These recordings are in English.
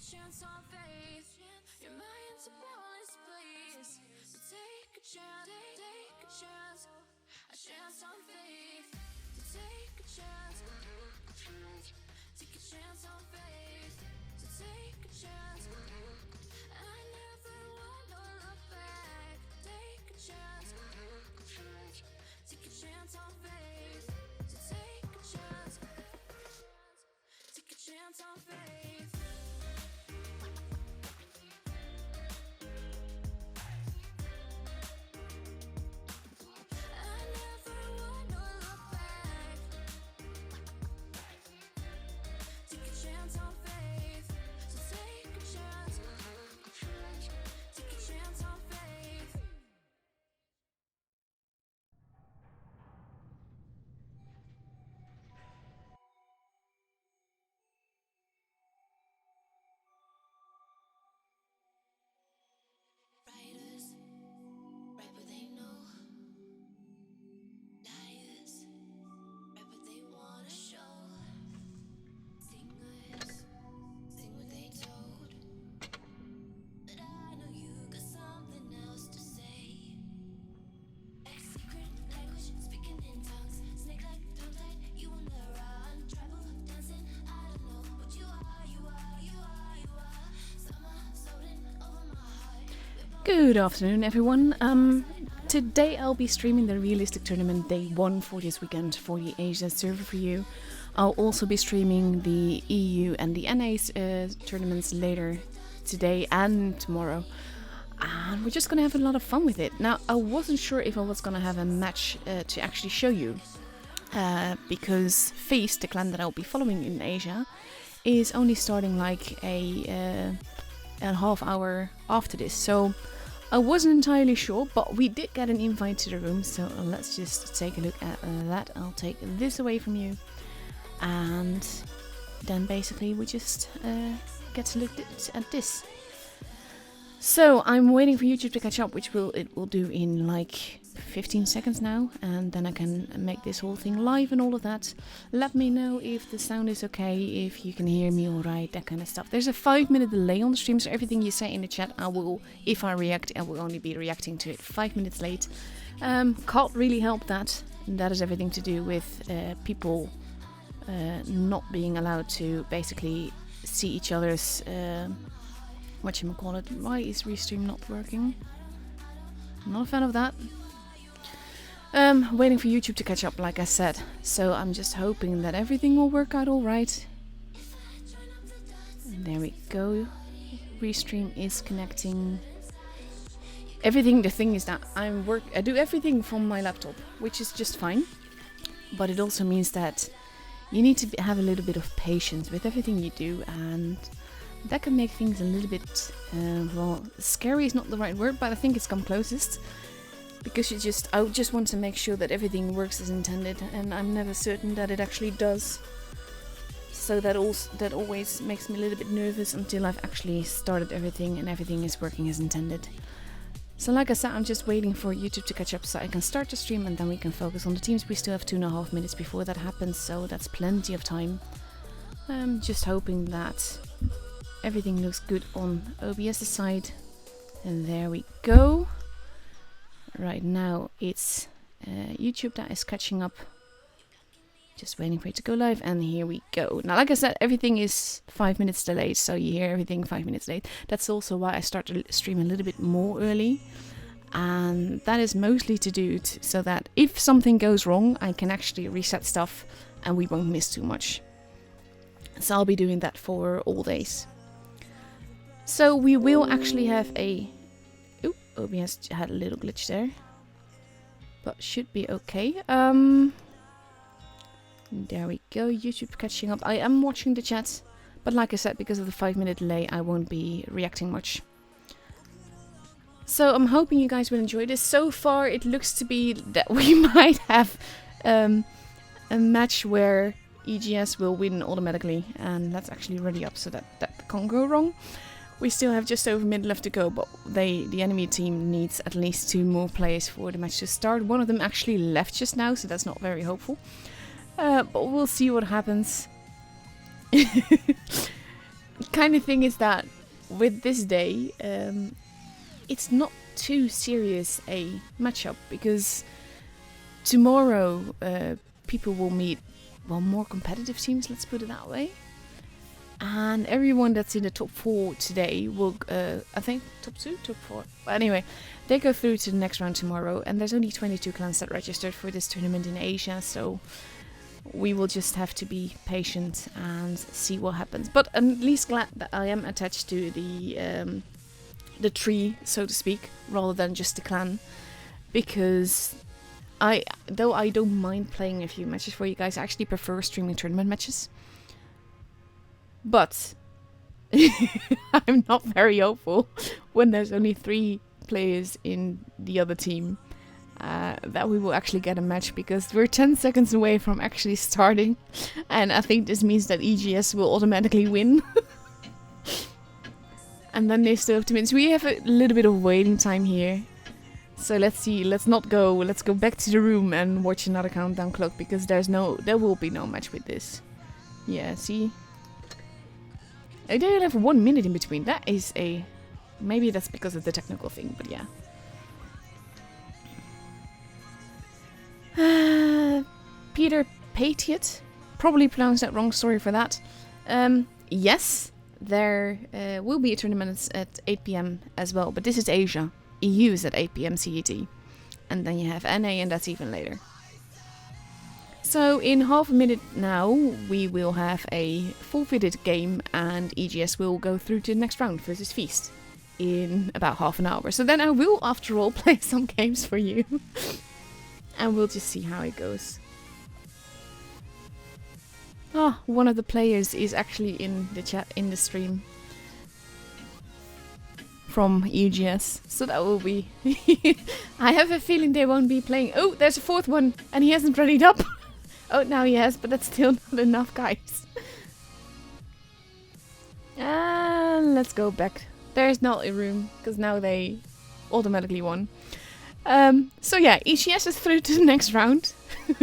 Chance on faith. Your mind's a boundless place. So take a chance, take a chance on faith. So take a chance on faith. So take a chance. I never wanna look back. Take a chance on faith. So take a chance on faith. Good afternoon, everyone. Today I'll be streaming the Realistic Tournament Day 1 for this weekend for the Asia server for you. I'll also be streaming the EU and the NA tournaments later today and tomorrow. And we're just gonna have a lot of fun with it. Now, I wasn't sure if I was gonna have a match to actually show you. Because Feast, the clan that I'll be following in Asia, is only starting like a half hour after this. So I wasn't entirely sure, but we did get an invite to the room, so let's just take a look at that. I'll take this away from you, and then basically we just get to look at this. So I'm waiting for YouTube to catch up, which it will do in like 15 seconds now, and then I can make this whole thing live and all of that. Let me know if the sound is okay, if you can hear me alright, that kind of stuff. There's a 5-minute delay on the stream, so everything you say in the chat, if I react, I will only be reacting to it 5 minutes late. Can't really help that. That is everything to do with people not being allowed to basically see each other's whatchamacallit. Why is Restream not working? Not a fan of that. Waiting for YouTube to catch up, like I said. So I'm just hoping that everything will work out alright. There we go. Restream is connecting. Everything, the thing is that I do everything from my laptop, which is just fine. But it also means that you need to have a little bit of patience with everything you do, and that can make things a little bit, well, scary is not the right word, but I think it's come closest. Because I just want to make sure that everything works as intended, and I'm never certain that it actually does. So that always makes me a little bit nervous until I've actually started everything and everything is working as intended. So like I said, I'm just waiting for YouTube to catch up so I can start the stream, and then we can focus on the teams. We still have 2.5 minutes before that happens, so that's plenty of time. I'm just hoping that everything looks good on OBS's side. And there we go. Right now it's YouTube that is catching up. Just waiting for it to go live, and here we go. Now, like I said, everything is 5 minutes delayed, so you hear everything 5 minutes late. That's also why I started stream a little bit more early, and that is mostly to do so that if something goes wrong, I can actually reset stuff and we won't miss too much. So I'll be doing that for all days. So we will actually have a... Ooh, OBS had a little glitch there, but should be okay. There we go, YouTube catching up. I am watching the chat, but like I said, because of the 5 minute delay, I won't be reacting much. So I'm hoping you guys will enjoy this. So far, it looks to be that we might have a match where EGS will win automatically, and that's actually already up, so that can't go wrong. We still have just over a minute left to go, but the enemy team needs at least 2 more players for the match to start. One of them actually left just now, so that's not very hopeful. But we'll see what happens. Kind of thing is that with this day, it's not too serious a matchup, because tomorrow people will meet, well, more competitive teams, let's put it that way. And everyone that's in the top 4 today will, I think, top 2, top 4. But anyway, they go through to the next round tomorrow, and there's only 22 clans that registered for this tournament in Asia, so we will just have to be patient and see what happens. But I'm at least glad that I am attached to the tree, so to speak, rather than just the clan, because though I don't mind playing a few matches for you guys, I actually prefer streaming tournament matches. But I'm not very hopeful when there's only 3 players in the other team that we will actually get a match, because we're 10 seconds away from actually starting, and I think this means that EGS will automatically win. And then they still have to win. So we have a little bit of waiting time here. So let's see, let's go back to the room and watch another countdown clock, because there will be no match with this. Yeah, see? They only have 1 minute in between. That is maybe that's because of the technical thing, but yeah. Peter Patiot, probably pronounced that wrong, sorry for that. Yes, there will be a tournament at 8 PM as well, but this is Asia. EU is at 8 PM CET. And then you have NA, and that's even later. So in half a minute now, we will have a forfeited game, and EGS will go through to the next round versus Feast in about half an hour. So then I will, after all, play some games for you. And we'll just see how it goes. Ah, one of the players is actually in the chat, in the stream. From EGS. So that will be... I have a feeling they won't be playing... Oh, there's a 4th one! And he hasn't readied up! Oh, now he has, but that's still not enough, guys. And let's go back. There's not a room, because now they automatically won. So yeah, EGS is through to the next round.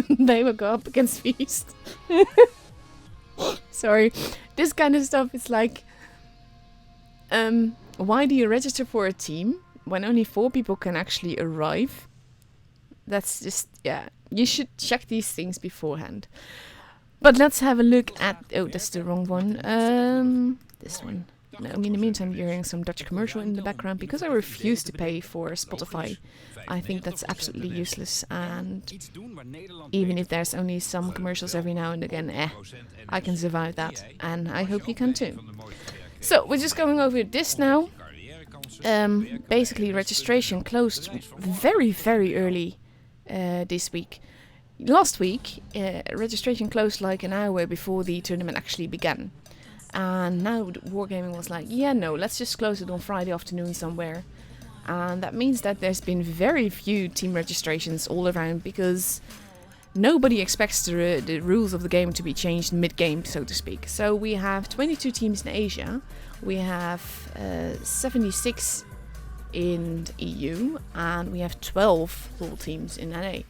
They will go up against Feast. Sorry. This kind of stuff is like... why do you register for a team when only 4 people can actually arrive? That's just... yeah, you should check these things beforehand. But let's have a look at... oh, that's the wrong one. This one. No, in the meantime, you're hearing some Dutch commercial in the background, because I refuse to pay for Spotify. I think that's absolutely useless, and even if there's only some commercials every now and again, I can survive that, and I hope you can too. So, we're just going over this now. Basically, registration closed very, very early this week. Last week, registration closed like an hour before the tournament actually began. And now Wargaming was like, yeah, no, let's just close it on Friday afternoon somewhere. And that means that there's been very few team registrations all around, because nobody expects the rules of the game to be changed mid-game, so to speak. So we have 22 teams in Asia, we have 76 in the EU, and we have 12 full teams in NA.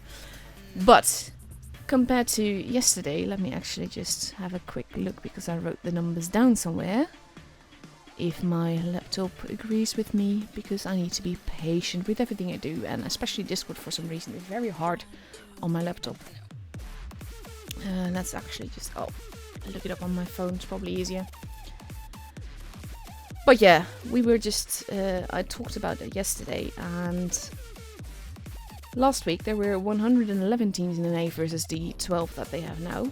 But compared to yesterday, let me actually just have a quick look, because I wrote the numbers down somewhere. If my laptop agrees with me, because I need to be patient with everything I do, and especially Discord for some reason is very hard on my laptop. Let's actually just look it up on my phone. It's probably easier. But yeah, we were just I talked about it yesterday, and last week there were 111 teams in NA versus the 12 that they have now.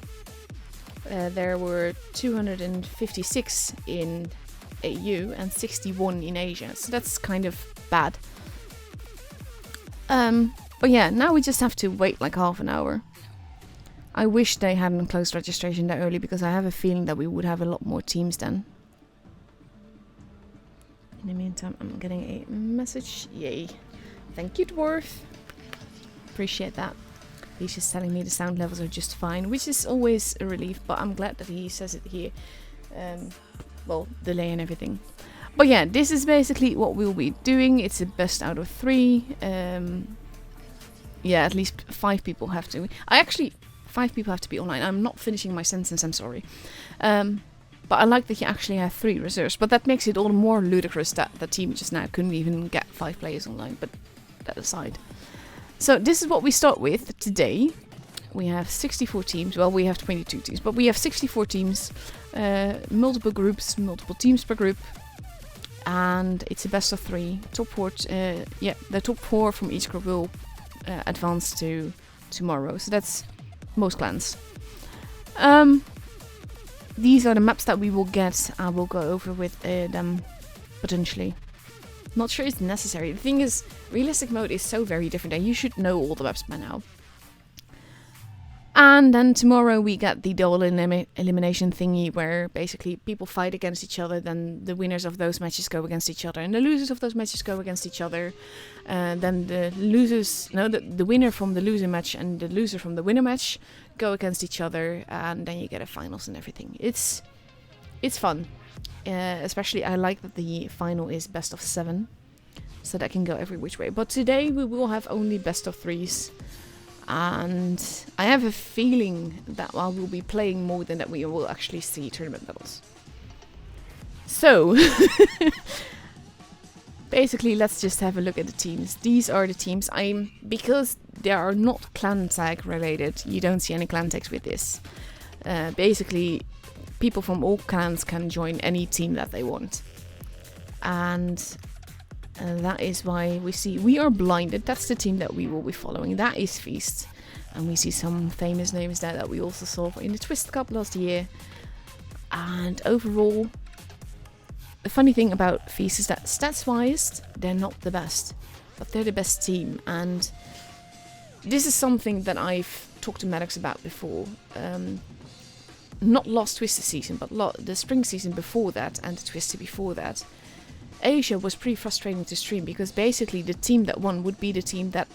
There were 256 in AU and 61 in Asia, so that's kind of bad. But yeah, now we just have to wait like half an hour. I wish they hadn't closed registration that early, because I have a feeling that we would have a lot more teams then. In the meantime, I'm getting a message. Yay. Thank you, Dwarf. Appreciate that. He's just telling me the sound levels are just fine, which is always a relief, but I'm glad that he says it here. Well, delay and everything. But yeah, this is basically what we'll be doing. It's a best out of 3. Yeah, at least 5 people have to. 5 people have to be online. I'm not finishing my sentence, I'm sorry. But I like that you actually have 3 reserves. But that makes it all the more ludicrous that the team just now couldn't even get 5 players online. But that aside. So this is what we start with today. We have 64 teams. Well, we have 22 teams, but we have 64 teams. Multiple groups, multiple teams per group. And it's a best of 3. Top 4, the top 4 from each group will advance to tomorrow. So that's most clans. These are the maps that we will get. I will go over with them potentially. Not sure it's necessary. The thing is, realistic mode is so very different, and you should know all the maps by now. And then tomorrow we get the double elimination thingy, where basically people fight against each other, then the winners of those matches go against each other, and the losers of those matches go against each other. Then the winner from the loser match and the loser from the winner match go against each other, and then you get a finals and everything. It's fun. Especially I like that the final is best of 7, so that can go every which way. But today we will have only best of 3s. And I have a feeling that while we'll be playing more than that, we will actually see tournament levels. So, basically, let's just have a look at the teams. These are the teams. Because they are not clan tag related, you don't see any clan tags with this. Basically, people from all clans can join any team that they want. And that is why we are blinded. That's the team that we will be following. That is Feast. And we see some famous names there that we also saw in the Twist Cup last year. And overall, the funny thing about Feast is that stats-wise, they're not the best. But they're the best team. And this is something that I've talked to Maddox about before. Not last Twister season, but the spring season before that and the Twister before that. Asia was pretty frustrating to stream, because basically the team that won would be the team that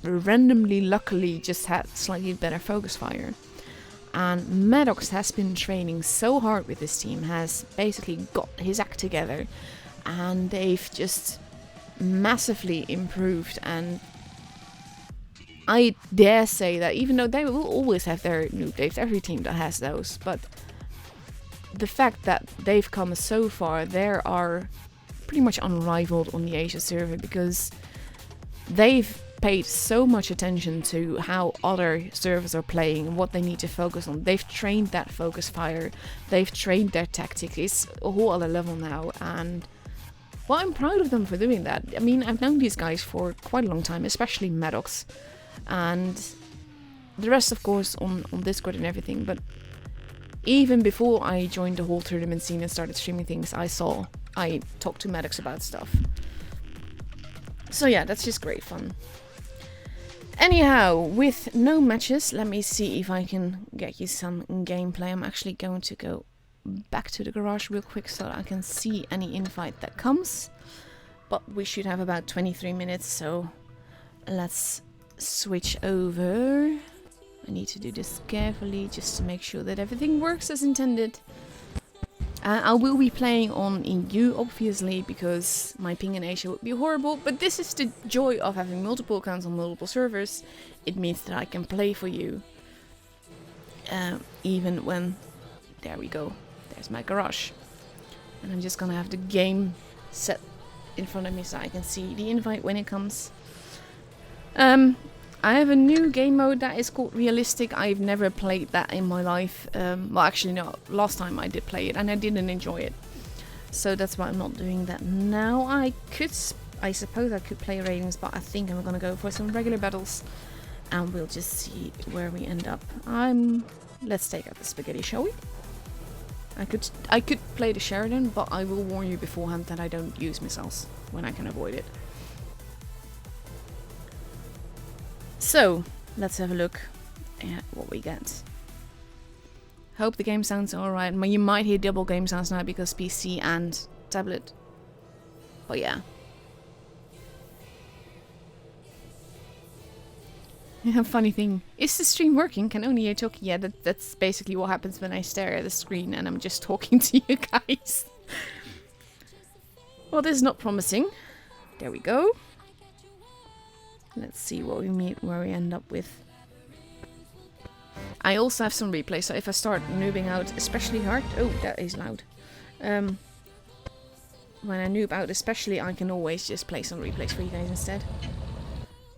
randomly, luckily, just had slightly better focus fire. And Maddox has been training so hard with this team, has basically got his act together, and they've just massively improved. And I dare say that even though they will always have their noob days, every team that has those, but the fact that they've come so far, they are pretty much unrivaled on the Asia server, because they've paid so much attention to how other servers are playing and what they need to focus on. They've trained that focus fire, they've trained their tactics. It's a whole other level now, and well, I'm proud of them for doing that. I mean, I've known these guys for quite a long time, especially Maddox, and the rest, of course, on Discord and everything. But even before I joined the whole tournament scene and started streaming things, I talked to Maddox about stuff. So yeah, that's just great fun. Anyhow, with no matches, let me see if I can get you some gameplay. I'm actually going to go back to the garage real quick so that I can see any invite that comes. But we should have about 23 minutes, so let's switch over. I need to do this carefully just to make sure that everything works as intended. I will be playing on EU, obviously, because my ping in Asia would be horrible, but this is the joy of having multiple accounts on multiple servers. It means that I can play for you, even when... There we go. There's my garage. And I'm just gonna have the game set in front of me so I can see the invite when it comes. I have a new game mode that is called Realistic. I've never played that in my life. Well, actually, no. Last time I did play it, and I didn't enjoy it. So that's why I'm not doing that now. I suppose I could play ratings, but I think I'm gonna go for some regular battles, and we'll just see where we end up. Let's take out the spaghetti, shall we? I could play the Sheridan, but I will warn you beforehand that I don't use missiles when I can avoid it. So, let's have a look at what we get. Hope the game sounds alright. You might hear double game sounds now because PC and tablet. But yeah. Funny thing. Is the stream working? Can only hear talking? Yeah, that's basically what happens when I stare at the screen and I'm just talking to you guys. Well, this is not promising. There we go. Let's see what where we end up with. I also have some replays, so if I start noobing out especially hard... Oh, that is loud. When I noob out especially, I can always just play some replays for you guys instead.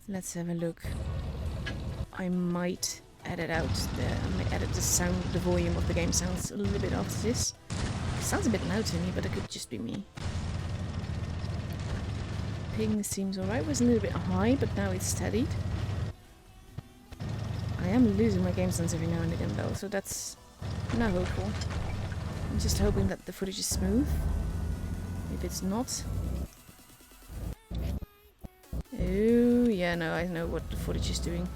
Let's have a look. I might edit out the sound, the volume of the game sounds a little bit after this. It sounds a bit loud to me, but it could just be me. Ping seems alright. It was a little bit high, but now it's steadied. I am losing my game sense every now and again though, so that's not hopeful. I'm just hoping that the footage is smooth. If it's not... Oh, yeah, no, I know what the footage is doing.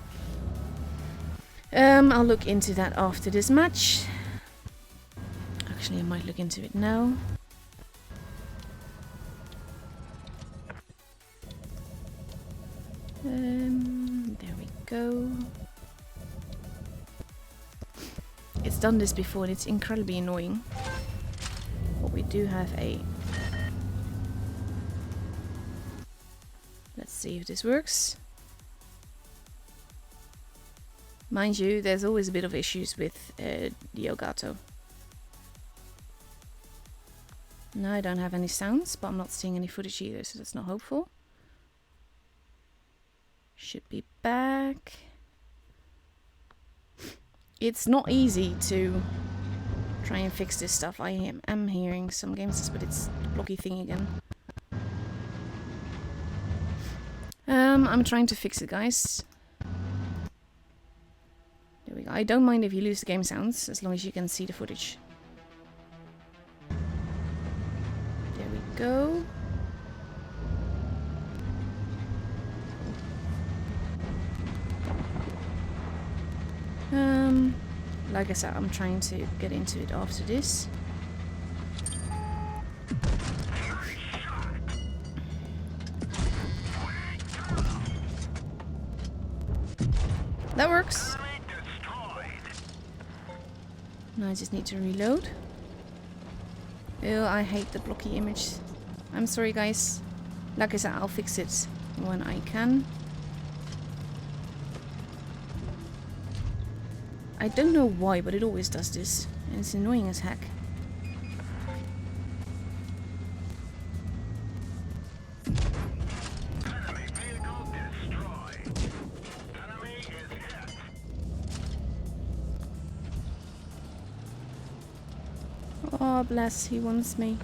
I'll look into that after this match. Actually, I might look into it now. There we go. It's done this before and it's incredibly annoying. But we do have a... Let's see if this works. Mind you, there's always a bit of issues with the Elgato. No, I don't have any sounds, but I'm not seeing any footage either, so that's not hopeful. Should be back. It's not easy to try and fix this stuff. I am hearing some games, but it's the blocky thing again. I'm trying to fix it, guys. There we go. I don't mind if you lose the game sounds, as long as you can see the footage. There we go. Like I said, I'm trying to get into it after this. That works. Now I just need to reload. Ew, I hate the blocky image. I'm sorry, guys. Like I said, I'll fix it when I can. I don't know why, but it always does this. And it's annoying as heck. Enemy vehicle destroyed. Enemy is hit. Oh, bless, he wants me.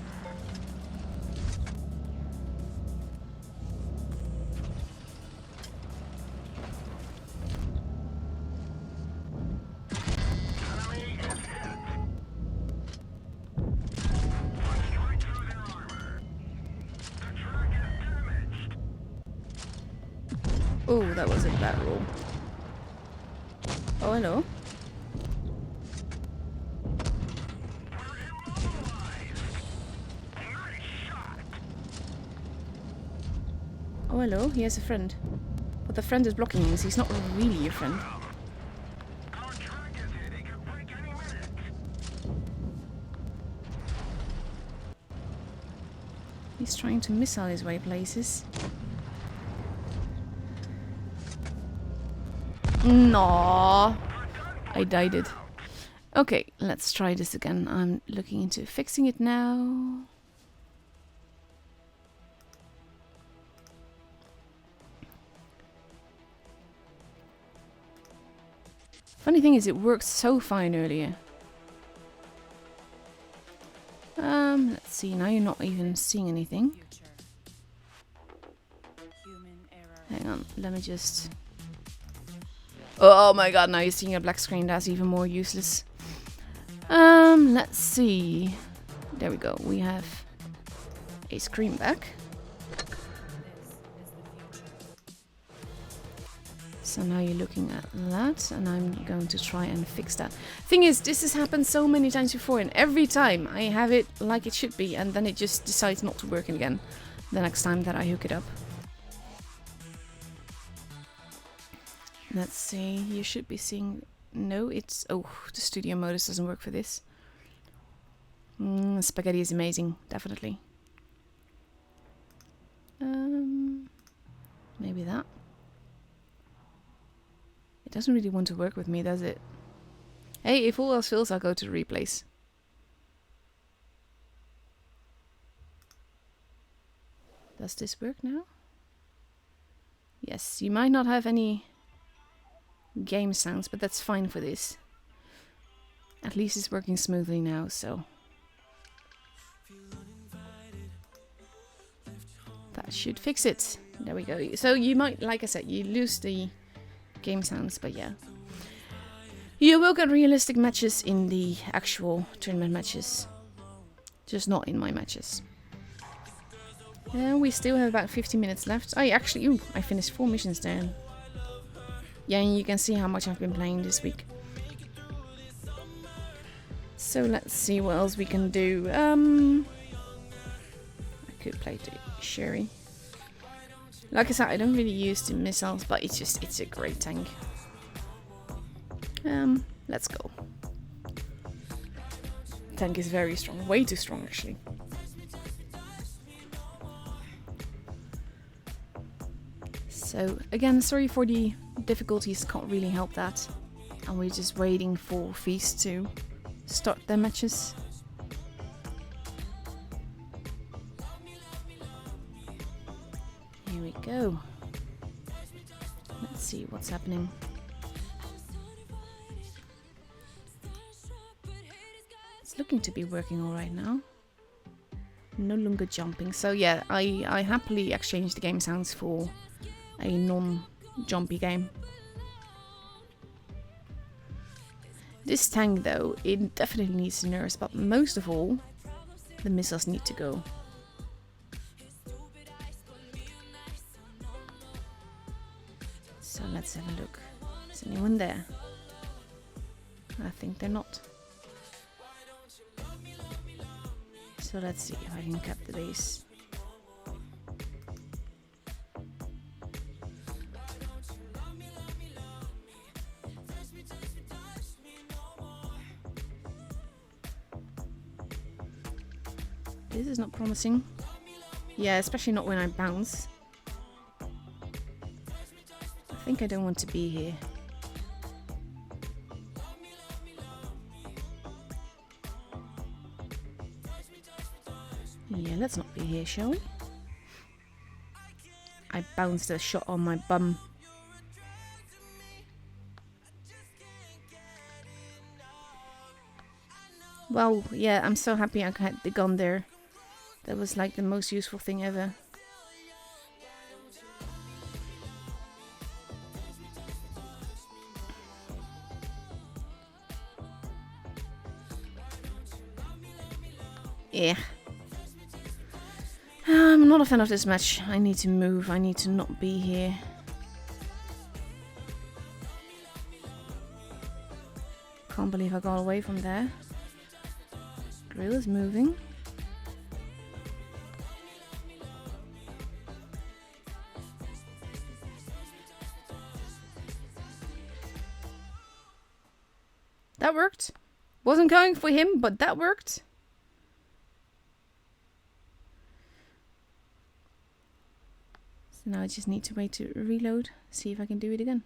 Oh, that was a bad roll. Oh, hello. Oh, hello. He has a friend. But the friend is blocking him, so he's not really a friend. He's trying to missile his way places. No, I died it. Okay, let's try this again. I'm looking into fixing it now. Funny thing is, it worked so fine earlier. Let's see, now you're not even seeing anything. Hang on, let me just... Oh my god, now you're seeing a black screen, that's even more useless. Let's see. There we go, we have a screen back. So now you're looking at that, and I'm going to try and fix that. Thing is, this has happened so many times before, and every time I have it like it should be, and then it just decides not to work again the next time that I hook it up. Let's see, you should be seeing... No, it's... Oh, the studio modus doesn't work for this. Spaghetti is amazing, definitely. Maybe that. It doesn't really want to work with me, does it? Hey, if all else fails, I'll go to the replays. Does this work now? Yes, you might not have any game sounds, but that's fine for this. At least it's working smoothly now, so... That should fix it. There we go. So you might, like I said, you lose the game sounds, but yeah. You will get realistic matches in the actual tournament matches. Just not in my matches. And we still have about 50 minutes left. I finished 4 missions there. Yeah, and you can see how much I've been playing this week. So let's see what else we can do. I could play the Sherry. Like I said, I don't really use the missiles, but it's a great tank. Let's go. Tank is very strong, way too strong actually. So again, sorry for the difficulties, can't really help that. And we're just waiting for Feast to start their matches. Here we go. Let's see what's happening. It's looking to be working alright now. No longer jumping. So yeah, I happily exchanged the game sounds for a non-jumpy game. This tank though, it definitely needs nerfs, but most of all, the missiles need to go. So let's have a look. Is anyone there? I think they're not. So let's see if I can cap the base. This is not promising. Yeah, especially not when I bounce. I think I don't want to be here. Yeah, let's not be here, shall we? I bounced a shot on my bum. Well, yeah, I'm so happy I had the gun there. That was like the most useful thing ever. Yeah. I'm not a fan of this match. I need to move. I need to not be here. Can't believe I got away from there. Grill is moving. That worked. Wasn't going for him, but that worked. So now I just need to wait to reload. See if I can do it again.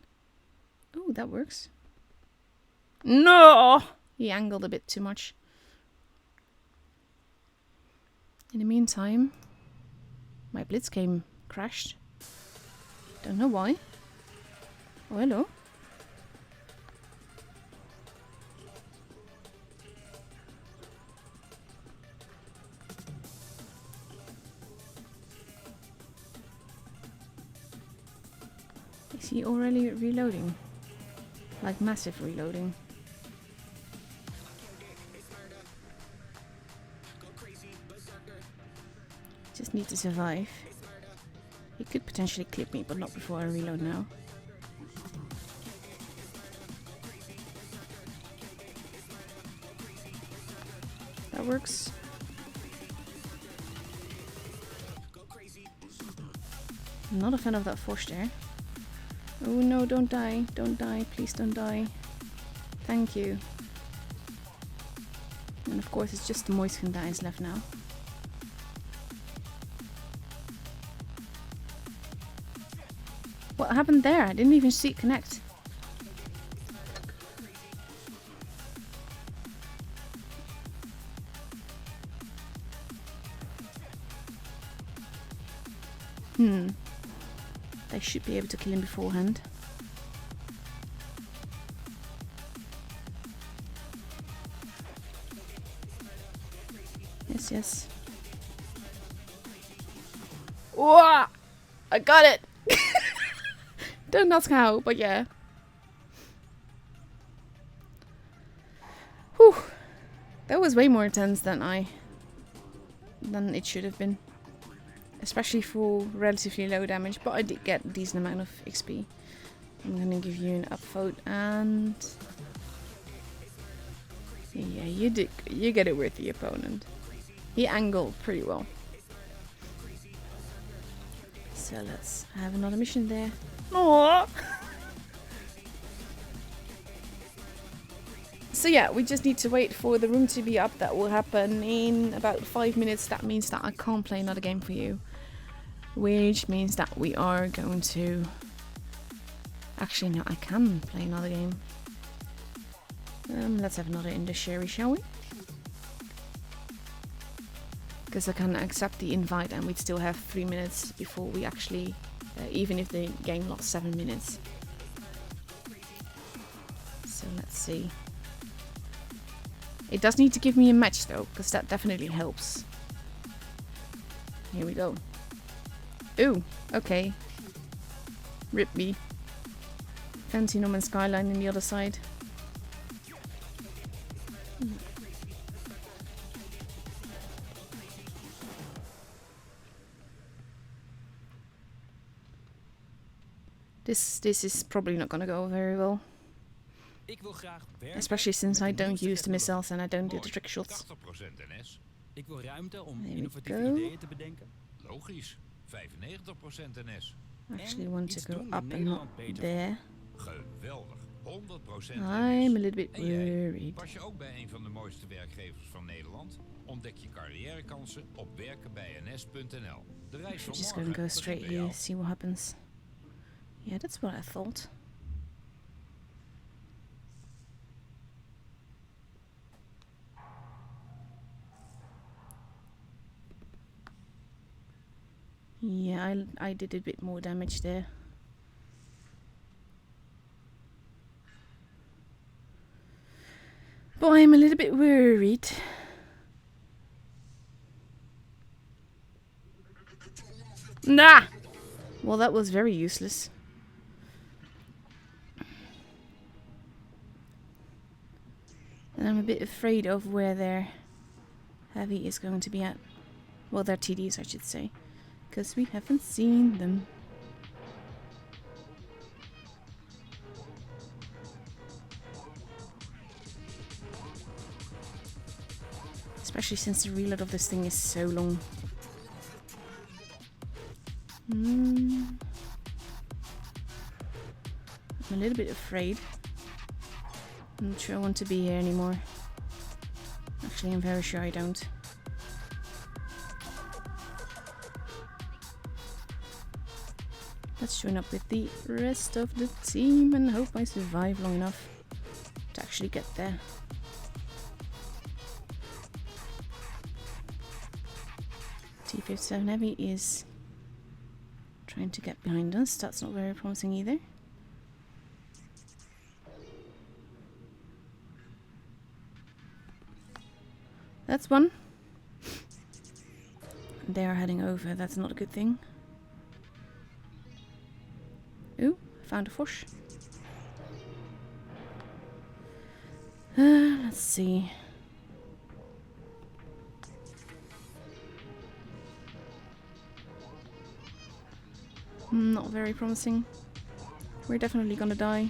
Oh, that works. No! He angled a bit too much. In the meantime, my Blitz came crashed. Don't know why. Oh, hello. he already reloading? Like massive reloading. Just need to survive. He could potentially clip me, but not before I reload now. That works. I'm not a fan of that force there. Oh no, don't die. Don't die. Please don't die. Thank you. And of course it's just the Moiskin that is left now. What happened there? I didn't even see it connect. They should be able to kill him beforehand. Yes, yes. Whoa! I got it! Don't ask how, but yeah. Whew. That was way more intense than it should have been. Especially for relatively low damage, but I did get a decent amount of XP. I'm gonna give you an upvote and... yeah, you get it with the opponent. He angled pretty well. So let's have another mission there. Aww. So yeah, we just need to wait for the room to be up. That will happen in about 5 minutes. That means that I can't play another game for you. Which means that we are going to... Actually, no, I can play another game. Let's have another in the sherry, shall we? Because I can accept the invite and we'd still have 3 minutes before we actually... even if the game lost 7 minutes. So let's see. It does need to give me a match though, because that definitely helps. Here we go. Ooh, okay. Rip me. Fancy Norman skyline in the other side. This is probably not gonna go very well. Especially since I don't use the missiles and I don't do the trick shots. Ik wil ruimte om There we innovatieve go. ideeën te bedenken. Logisch. 95% NS. Actually want to iets go doen om up and not Nederland beter there. Geweldig. 100% I'm a NS. little bit En jij? worried. Pas je ook bij een van de mooiste werkgevers van Nederland? Ontdek je carrièrekansen op werkenbijns.nl. De reis van Just morgen gonna go begint straight bij here, jou. see what happens. Yeah, that's what I thought. Yeah, I did a bit more damage there. But I'm a little bit worried. Nah! Well, that was very useless. And I'm a bit afraid of where their heavy is going to be at. Well, their TDs, I should say. Because we haven't seen them. Especially since the reload of this thing is so long. I'm a little bit afraid. I'm not sure I want to be here anymore. Actually, I'm very sure I don't. Let's join up with the rest of the team and hope I survive long enough to actually get there. T-57 Heavy is trying to get behind us. That's not very promising either. That's one. They are heading over. That's not a good thing. Ooh, found a fish. Let's see. Not very promising. We're definitely gonna die.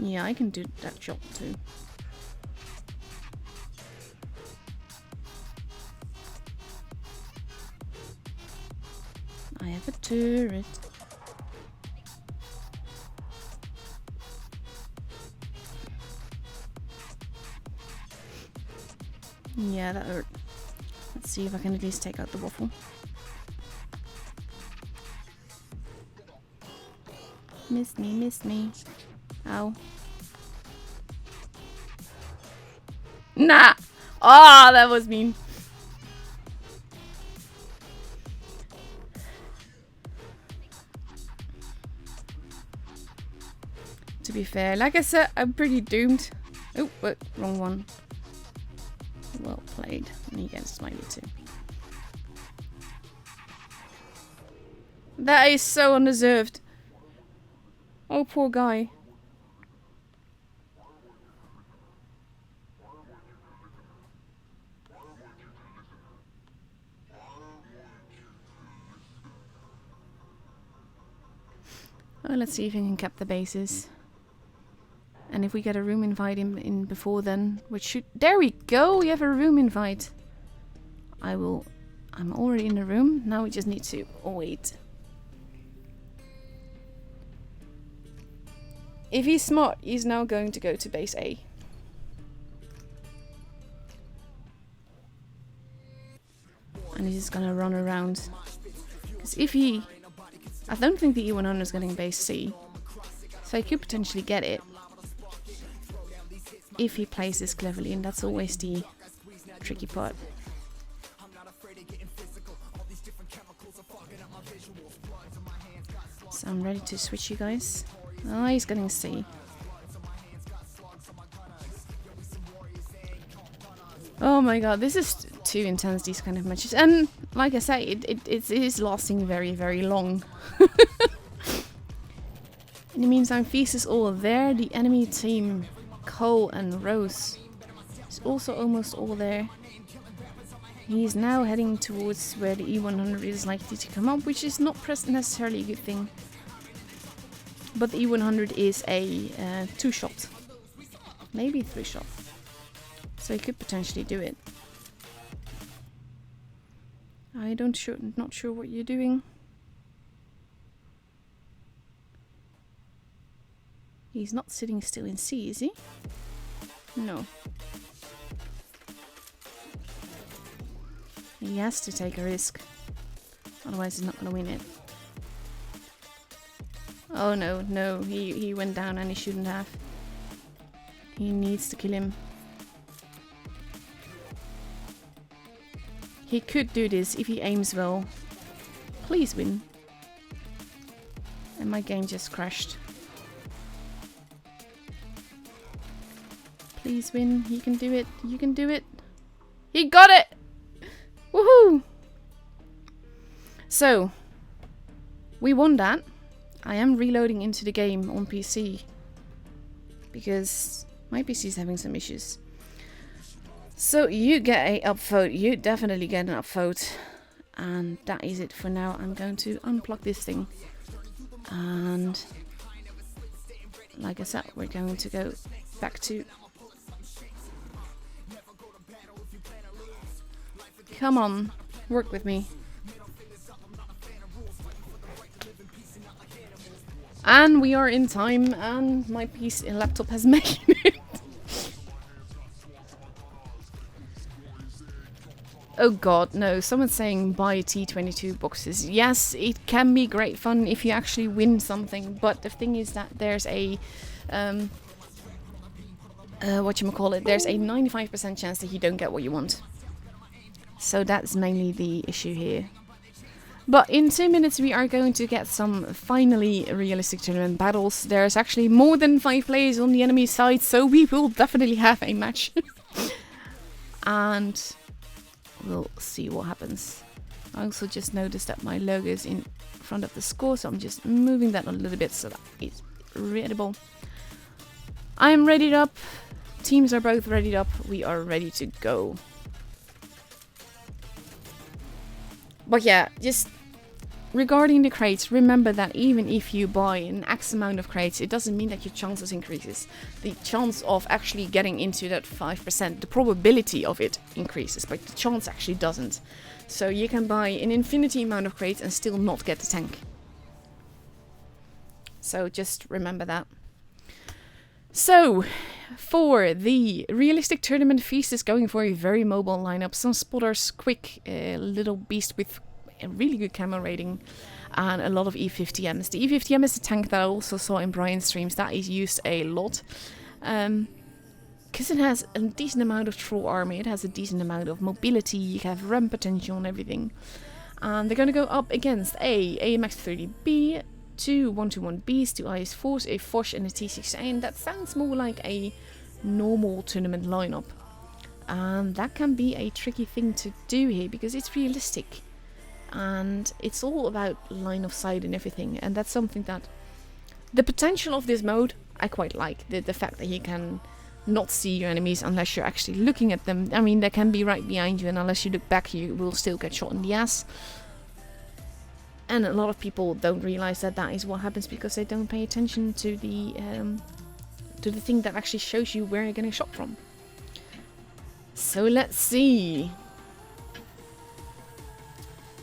Yeah, I can do that job too. I have a turret. Yeah, that hurt. Let's see if I can at least take out the waffle. Missed me, missed me. Ow. Nah! Ah, that was mean. To be fair, like I said, I'm pretty doomed. Oh, what? Wrong one. Well played. And you get a smiley too. That is so undeserved. Oh, poor guy. Oh, let's see if we can cap the bases. And if we get a room invite in before then, which should... There we go! We have a room invite. I'm already in the room. Now we just need to wait. If he's smart, he's now going to go to base A. And he's just gonna run around. Because if he... I don't think the E100 is getting base C. So I could potentially get it. If he plays this cleverly, and that's always the tricky part. So I'm ready to switch you guys. Oh, he's getting C. Oh my god, this is too intense, these kind of matches. And like I say, it is lasting very, very long. In the meantime, Feast is all there. The enemy team, Cole and Rose, is also almost all there. He's now heading towards where the E100 is likely to come up, which is not necessarily a good thing. But the E100 is a 2-shot. Maybe 3-shot. So he could potentially do it. Not sure what you're doing. He's not sitting still in C, is he? No. He has to take a risk. Otherwise he's not going to win it. Oh no, no. He went down and he shouldn't have. He needs to kill him. He could do this if he aims well. Please win. And my game just crashed. Please win. You can do it. You can do it. He got it! Woohoo! So, we won that. I am reloading into the game on PC. Because my PC is having some issues. So you get a upvote. You definitely get an upvote. And that is it for now. I'm going to unplug this thing. And like I said, we're going to go back to... Come on, work with me. And we are in time, and my PC laptop has made it. Oh god, no, someone's saying buy T22 boxes. Yes, it can be great fun if you actually win something, but the thing is that there's a there's a 95% chance that you don't get what you want. So that's mainly the issue here. But in 2 minutes we are going to get some finally realistic tournament battles. There's actually more than 5 players on the enemy side, so we will definitely have a match. and we'll see what happens. I also just noticed that my logo is in front of the score, so I'm just moving that a little bit so that it's readable. I am readied up. Teams are both readied up. We are ready to go. But yeah, just regarding the crates, remember that even if you buy an X amount of crates, it doesn't mean that your chances increases. The chance of actually getting into that 5%, the probability of it increases, but the chance actually doesn't. So you can buy an infinity amount of crates and still not get the tank. So just remember that. So, for the Realistic Tournament Feast is going for a very mobile lineup. Some spotters, quick little beast with a really good camo rating, and a lot of E50Ms. The E50M is a tank that I also saw in Brian's streams. That is used a lot. Because it has a decent amount of troll army, it has a decent amount of mobility, you have run potential and everything. And they're going to go up against a AMX 30B, 2 121Bs, 2 IS4s, a Foch and a T6A, and that sounds more like a normal tournament lineup. And that can be a tricky thing to do here because it's realistic. And it's all about line of sight and everything, and that's something that the potential of this mode I quite like. The fact that you can not see your enemies unless you're actually looking at them. I mean, they can be right behind you, and unless you look back you will still get shot in the ass. And a lot of people don't realize that that is what happens because they don't pay attention to the thing that actually shows you where you're getting shot from. So let's see.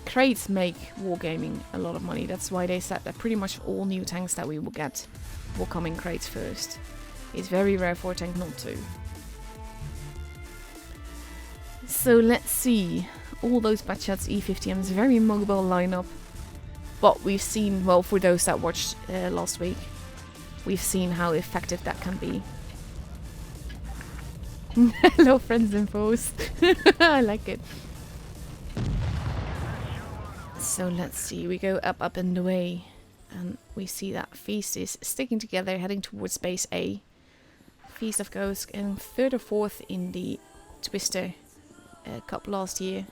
Crates make Wargaming a lot of money. That's why they said that pretty much all new tanks that we will get will come in crates first. It's very rare for a tank not to. So let's see. All those Batchats, E50Ms, very mobile lineup. But we've seen, well, for those that watched last week, we've seen how effective that can be. Hello friends and foes. I like it. So let's see, we go up and away, and we see that Feast is sticking together, heading towards base A. Feast of Ghosts and 3rd or 4th in the Twister Cup last year.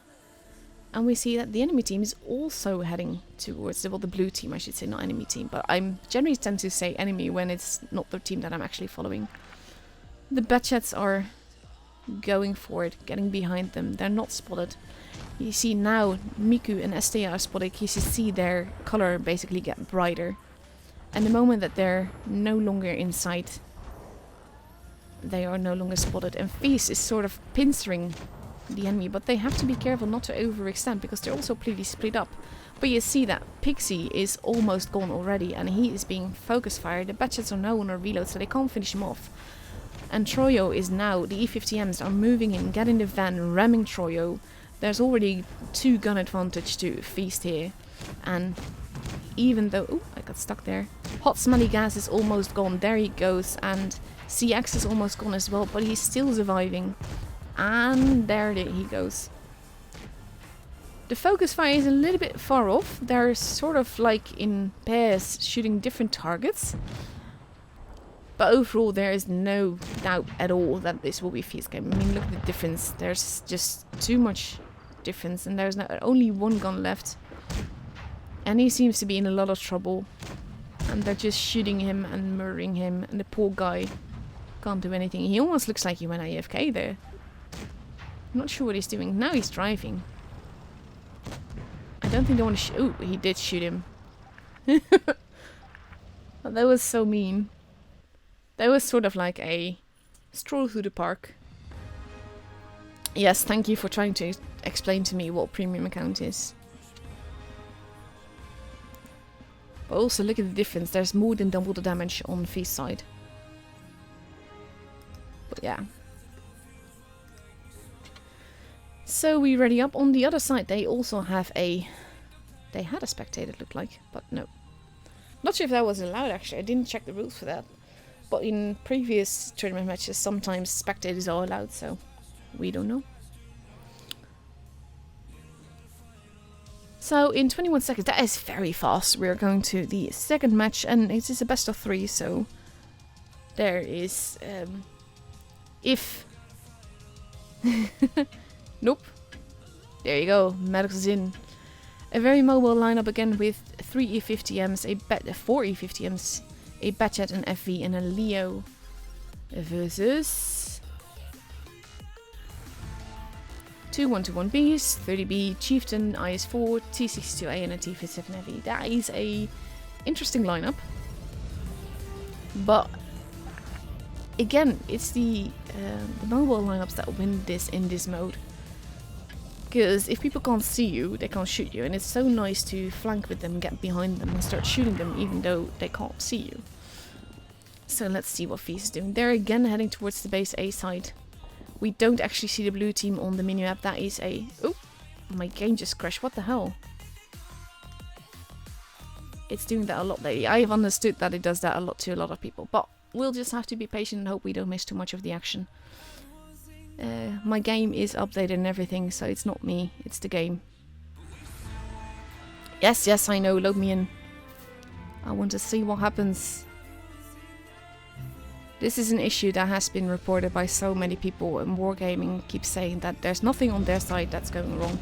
And we see that the enemy team is also heading towards the blue team, I should say, not enemy team. But I generally tend to say enemy when it's not the team that I'm actually following. The Batchats are going for it, getting behind them. They're not spotted. You see now Miku and STA are spotted. You see their color basically get brighter. And the moment that they're no longer in sight, they are no longer spotted. And Feast is sort of pincering the enemy, but they have to be careful not to overextend because they're also pretty split up. But you see that Pixie is almost gone already and he is being focus fired. The Batchets are now on a reload, so they can't finish him off. And Troyo is now, the E50Ms are moving in, getting the van, ramming Troyo. There's already 2 gun advantage to Feast here. And even though, oh, I got stuck there. Hot Smelly Gas is almost gone, there he goes. And CX is almost gone as well, but he's still surviving. And there he goes. The focus fire is a little bit far off. They're sort of like in pairs shooting different targets. But overall there is no doubt at all that this will be Feast game. I mean, look at the difference. There's just too much difference and there's only 1 gun left. And he seems to be in a lot of trouble. And they're just shooting him and murdering him. And the poor guy can't do anything. He almost looks like he went AFK there. I'm not sure what he's doing. Now he's driving. I don't think they want to shoot. Oh, he did shoot him. That was so mean. That was sort of like a stroll through the park. Yes, thank you for trying to explain to me what premium account is. But also look at the difference. There's more than double the damage on Feast side. But yeah. So we ready up. On the other side they also have a... They had a spectator, it looked like, but no. Not sure if that was allowed actually, I didn't check the rules for that. But in previous tournament matches sometimes spectators are allowed, so we don't know. So in 21 seconds, that is very fast. We're going to the second match and it is a best of 3, so there is... if Nope. There you go. Medicals in. A very mobile lineup again with 3 E50Ms, 4 E50Ms, a Batchat, an FV, and a Leo versus 2 121Bs, 30B, Chieftain, IS4, T62A, and a T57 Heavy. That is a interesting lineup. But again, it's the mobile lineups that win this in this mode. Because if people can't see you, they can't shoot you, and it's so nice to flank with them, get behind them, and start shooting them even though they can't see you. So let's see what Feast is doing. They're again heading towards the base A side. We don't actually see the blue team on the mini-map. That is a... Oh, my game just crashed. What the hell? It's doing that a lot lately. I have understood that it does that a lot to a lot of people, but we'll just have to be patient and hope we don't miss too much of the action. My game is updated and everything, so it's not me, it's the game. Yes, yes, I know, load me in. I want to see what happens. This is an issue that has been reported by so many people, and Wargaming keeps saying that there's nothing on their side that's going wrong.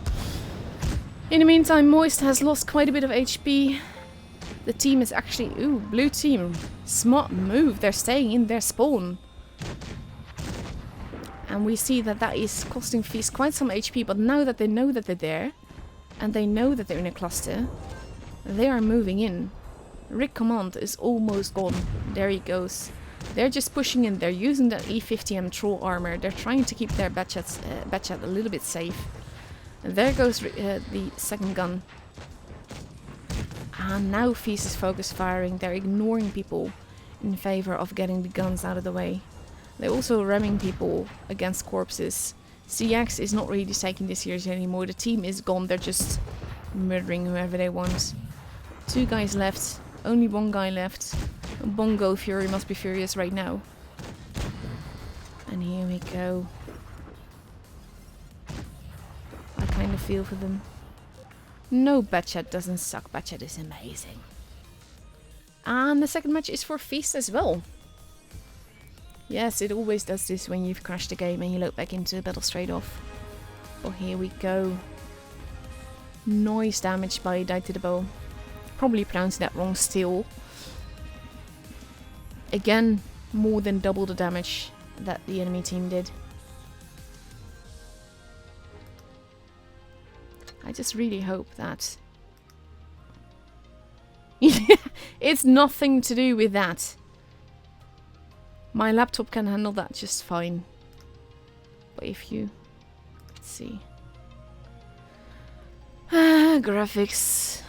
In the meantime, Moist has lost quite a bit of HP. The team is actually... Ooh, blue team. Smart move, they're staying in their spawn. And we see that that is costing Feast quite some HP, but now that they know that they're there, and they know that they're in a cluster, they are moving in. Rick Command is almost gone. There he goes. They're just pushing in. They're using that E50M troll armor. They're trying to keep their Batchat a little bit safe. And there goes the second gun. And now Feast is focus firing. They're ignoring people in favor of getting the guns out of the way. They're also ramming people against corpses. CX is not really taking this seriously anymore. The team is gone. They're just murdering whoever they want. 2 guys left. Only 1 guy left. Bongo Fury must be furious right now. And here we go. I kind of feel for them. No, Batchat doesn't suck. Batchat is amazing. And the second match is for Feast as well. Yes, it always does this when you've crashed a game and you load back into the battle straight off. Oh, here we go. Noise damage by Die to the Bow. Probably pronounced that wrong still. Again, more than double the damage that the enemy team did. I just really hope that... It's nothing to do with that. My laptop can handle that just fine. But if you... Let's see. Graphics.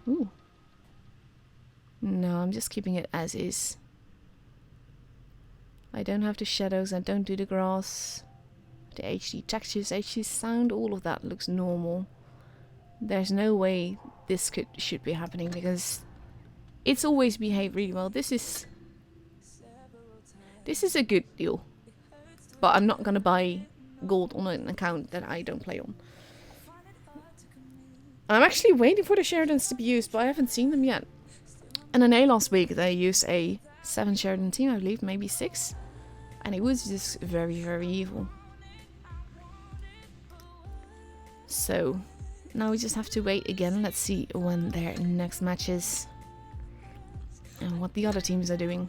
Ooh. No, I'm just keeping it as is. I don't have the shadows, I don't do the grass. The HD textures, HD sound, all of that looks normal. There's no way this should be happening because it's always behaved really well. This is a good deal. But I'm not gonna buy gold on an account that I don't play on. I'm actually waiting for the Sheridans to be used, but I haven't seen them yet. And I know last week they used a 7 Sheridan team, I believe, maybe 6. And it was just very, very evil. So, now we just have to wait again. Let's see when their next match is. And what the other teams are doing.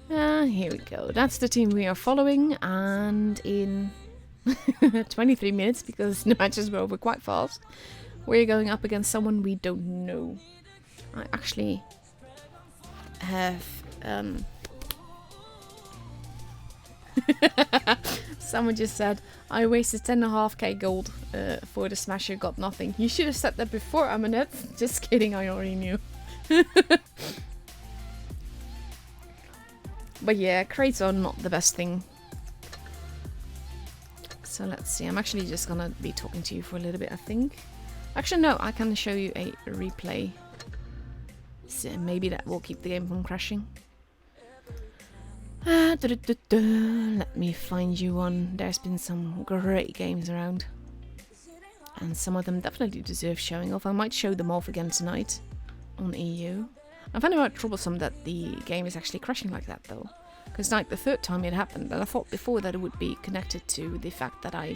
Here we go. That's the team we are following. And in 23 minutes, because the matches were over quite fast, we're going up against someone we don't know. I actually have... Someone just said, I wasted 10.5k gold for the Smasher, got nothing. You should have said that before, Amanette. Just kidding, I already knew. But yeah, crates are not the best thing. So let's see, I'm actually just gonna be talking to you for a little bit, I think. Actually, no, I can show you a replay. So maybe that will keep the game from crashing. Let me find you one. There's been some great games around. And some of them definitely deserve showing off. I might show them off again tonight on EU. I find it quite troublesome that the game is actually crashing like that, though. Because like the third time it happened, and I thought before that it would be connected to the fact that I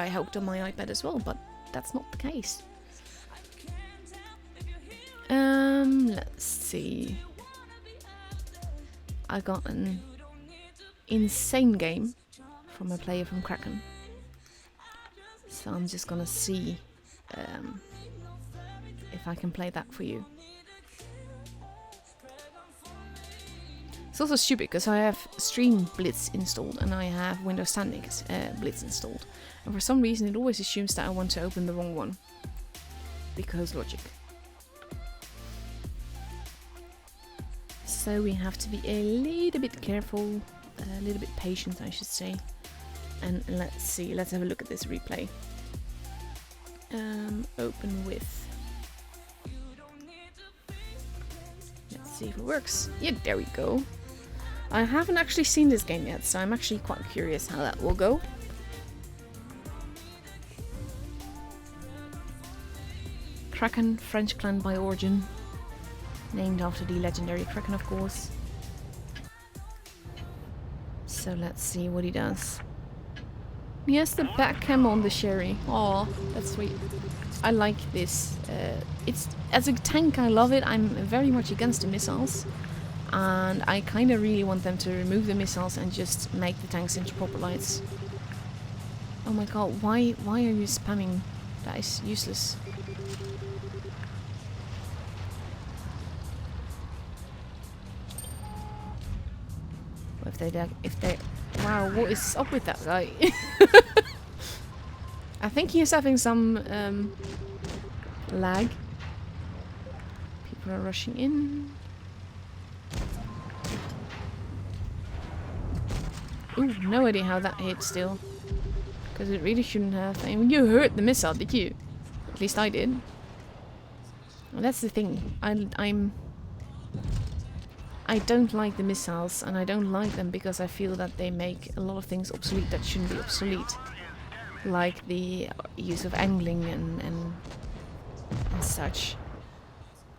hooked on my iPad as well, but that's not the case. Let's see. I got an insane game from a player from Kraken. So I'm just gonna see if I can play that for you. It's also stupid because I have Stream Blitz installed and I have Windows Standing Blitz installed. And for some reason it always assumes that I want to open the wrong one. Because logic. So we have to be a little bit careful, a little bit patient I should say. And let's see, let's have a look at this replay. Open with. Let's see if it works. Yeah, there we go. I haven't actually seen this game yet, so I'm actually quite curious how that will go. Kraken, French clan by origin. Named after the legendary Kraken, of course. So let's see what he does. He has the back cam on the Sherry. Aw, that's sweet. I like this. It's as a tank, I love it. I'm very much against the missiles. And I kind of really want them to remove the missiles and just make the tanks into proper lights. Oh my god, why are you spamming? That is useless. If they wow, what is up with that guy? I think he is having some lag. People are rushing in. Ooh, no idea how that hit still. Because it really shouldn't have. I mean, you hurt the missile, did you? At least I did. Well, that's the thing. I don't like the missiles, and I don't like them because I feel that they make a lot of things obsolete that shouldn't be obsolete. Like the use of angling and such.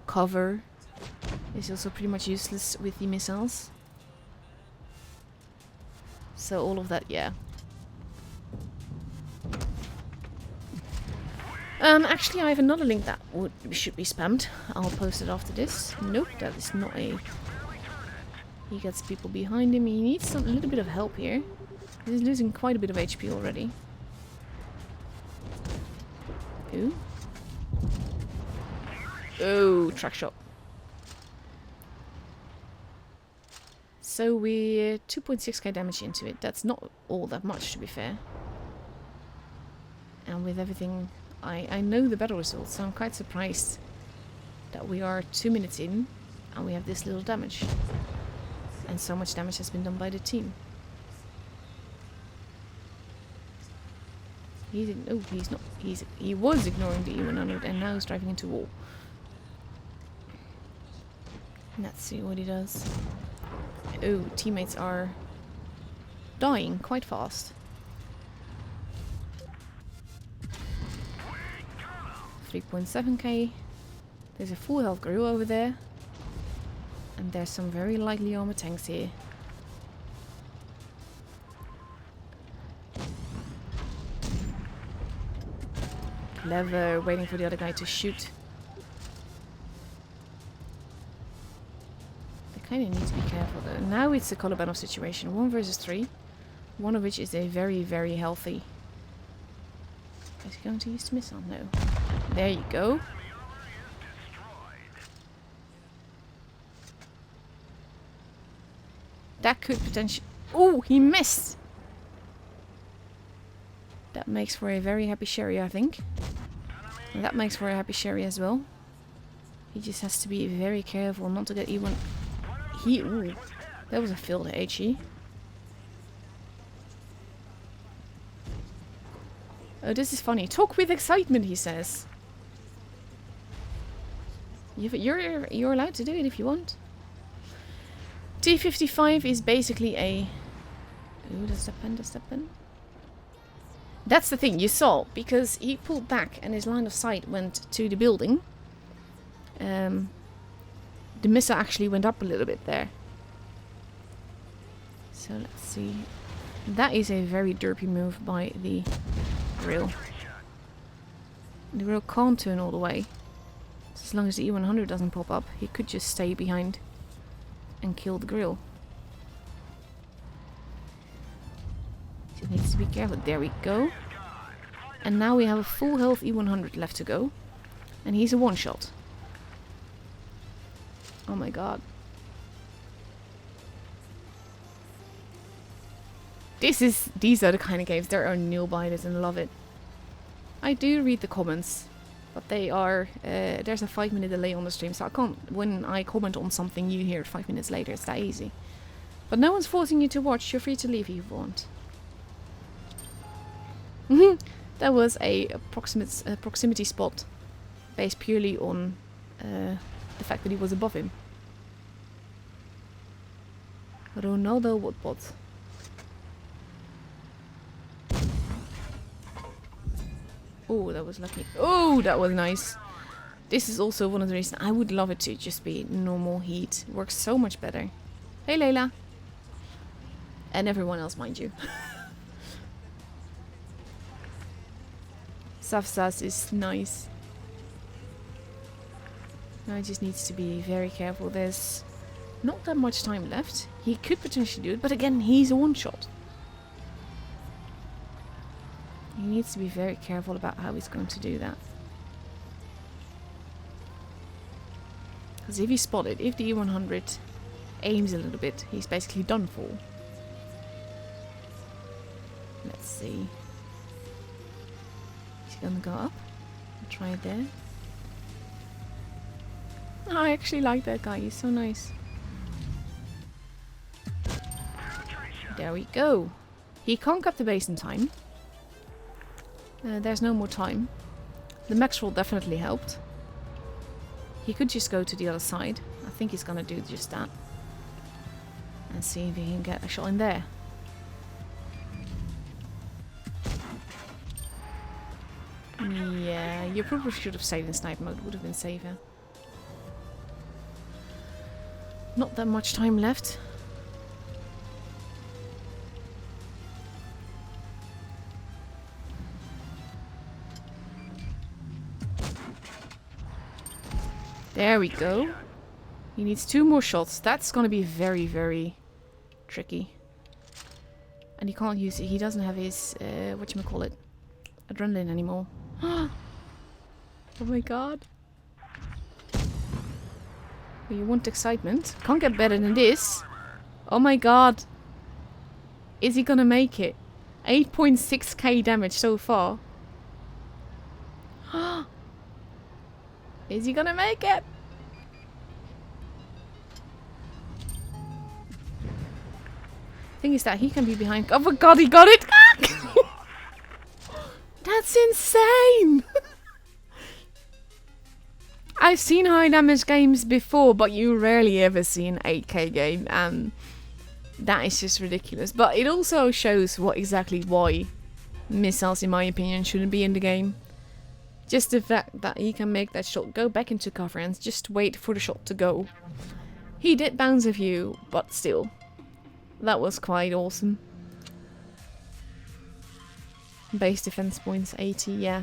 Cover is also pretty much useless with the missiles. So all of that, yeah. Actually I have another link that should be spammed. I'll post it after this. Nope, that is not a... He gets people behind him. He needs a little bit of help here. He's losing quite a bit of HP already. Ooh. Oh, track shot. So we're 2.6k damage into it. That's not all that much, to be fair. And with everything... I know the battle results, so I'm quite surprised that we are 2 minutes in and we have this little damage. And so much damage has been done by the team. He was ignoring the E100 and now he's driving into wall. Let's see what he does. Oh, teammates are dying quite fast. 3.7k. There's a full health gorilla over there. And there's some very lightly armored tanks here. Clever, waiting for the other guy to shoot. They kind of need to be careful though. Now it's a Colobanov situation. 1 versus 3. One of which is a very, very healthy. Is he going to use the missile? No. There you go. That could potentially... Oh, he missed! That makes for a very happy Sherry, I think. And that makes for a happy Sherry as well. He just has to be very careful not to get even... Ooh, that was a failed HE. Oh, this is funny. Talk with excitement, he says. You're allowed to do it if you want. T55 is basically a... Ooh, does that pen? That's the thing, you saw, because he pulled back and his line of sight went to the building. The missile actually went up a little bit there. So let's see. That is a very derpy move by the grill. The grill can't turn all the way. So as long as the E100 doesn't pop up, he could just stay behind and kill the grill. Just needs to be careful. There we go. And now we have a full health E100 left to go. And he's a one-shot. Oh my god. These are the kind of games. There are nail-biters and love it. I do read the comments, but they are there's a 5-minute delay on the stream, so I can't. When I comment on something, you hear it 5 minutes later. It's that easy. But no one's forcing you to watch. You're free to leave if you want. That was a proximity spot, based purely on the fact that he was above him. Ronaldo Woodbot. Oh, that was lucky. Oh, that was nice. This is also one of the reasons I would love it to just be normal heat. It works so much better. Hey, Layla. And everyone else, mind you. Safsas is nice. Now he just needs to be very careful. There's not that much time left. He could potentially do it, but again, he's a one-shot. He needs to be very careful about how he's going to do that. Because if he's spotted, if the E100 aims a little bit, he's basically done for. Let's see. Is he gonna go up? I'll try it there. Oh, I actually like that guy, he's so nice. There we go. He can't cut the base in time. There's no more time. The max roll definitely helped. He could just go to the other side. I think he's gonna do just that. And see if he can get a shot in there. Yeah, you probably should have stayed in snipe mode. Would have been safer. Not that much time left. There we go. He needs 2 more shots. That's gonna be very, very tricky. And he can't use it. He doesn't have his, whatchamacallit, adrenaline anymore. Oh my god. You want excitement? Can't get better than this. Oh my god. Is he gonna make it? 8.6k damage so far. Is he gonna make it? Thing is that he can be behind. Oh my god, he got it! That's insane! I've seen high damage games before, but you rarely ever see an 8k game, and that is just ridiculous. But it also shows why missiles, in my opinion, shouldn't be in the game. Just the fact that he can make that shot go back into cover and just wait for the shot to go. He did bounce a few, but still. That was quite awesome. Base defense points 80, yeah.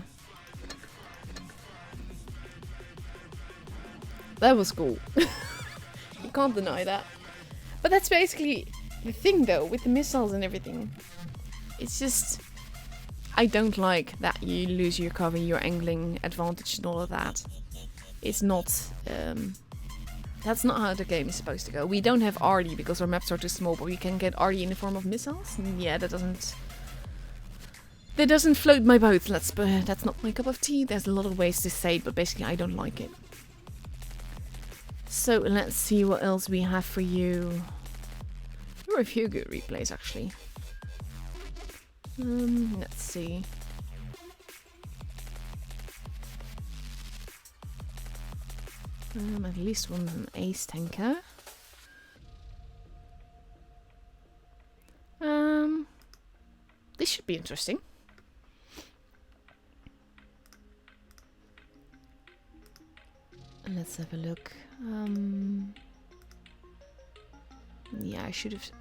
That was cool. You can't deny that. But that's basically the thing though, with the missiles and everything. It's just... I don't like that you lose your cover, your angling advantage and all of that. It's not... that's not how the game is supposed to go. We don't have RD because our maps are too small, but we can get RD in the form of missiles? Yeah, that doesn't... That doesn't float my boat. That's not my cup of tea. There's a lot of ways to say it, but basically I don't like it. So let's see what else we have for you. There were a few good replays actually. Let's see. At least one's an ace tanker. This should be interesting. Let's have a look. Yeah, I should have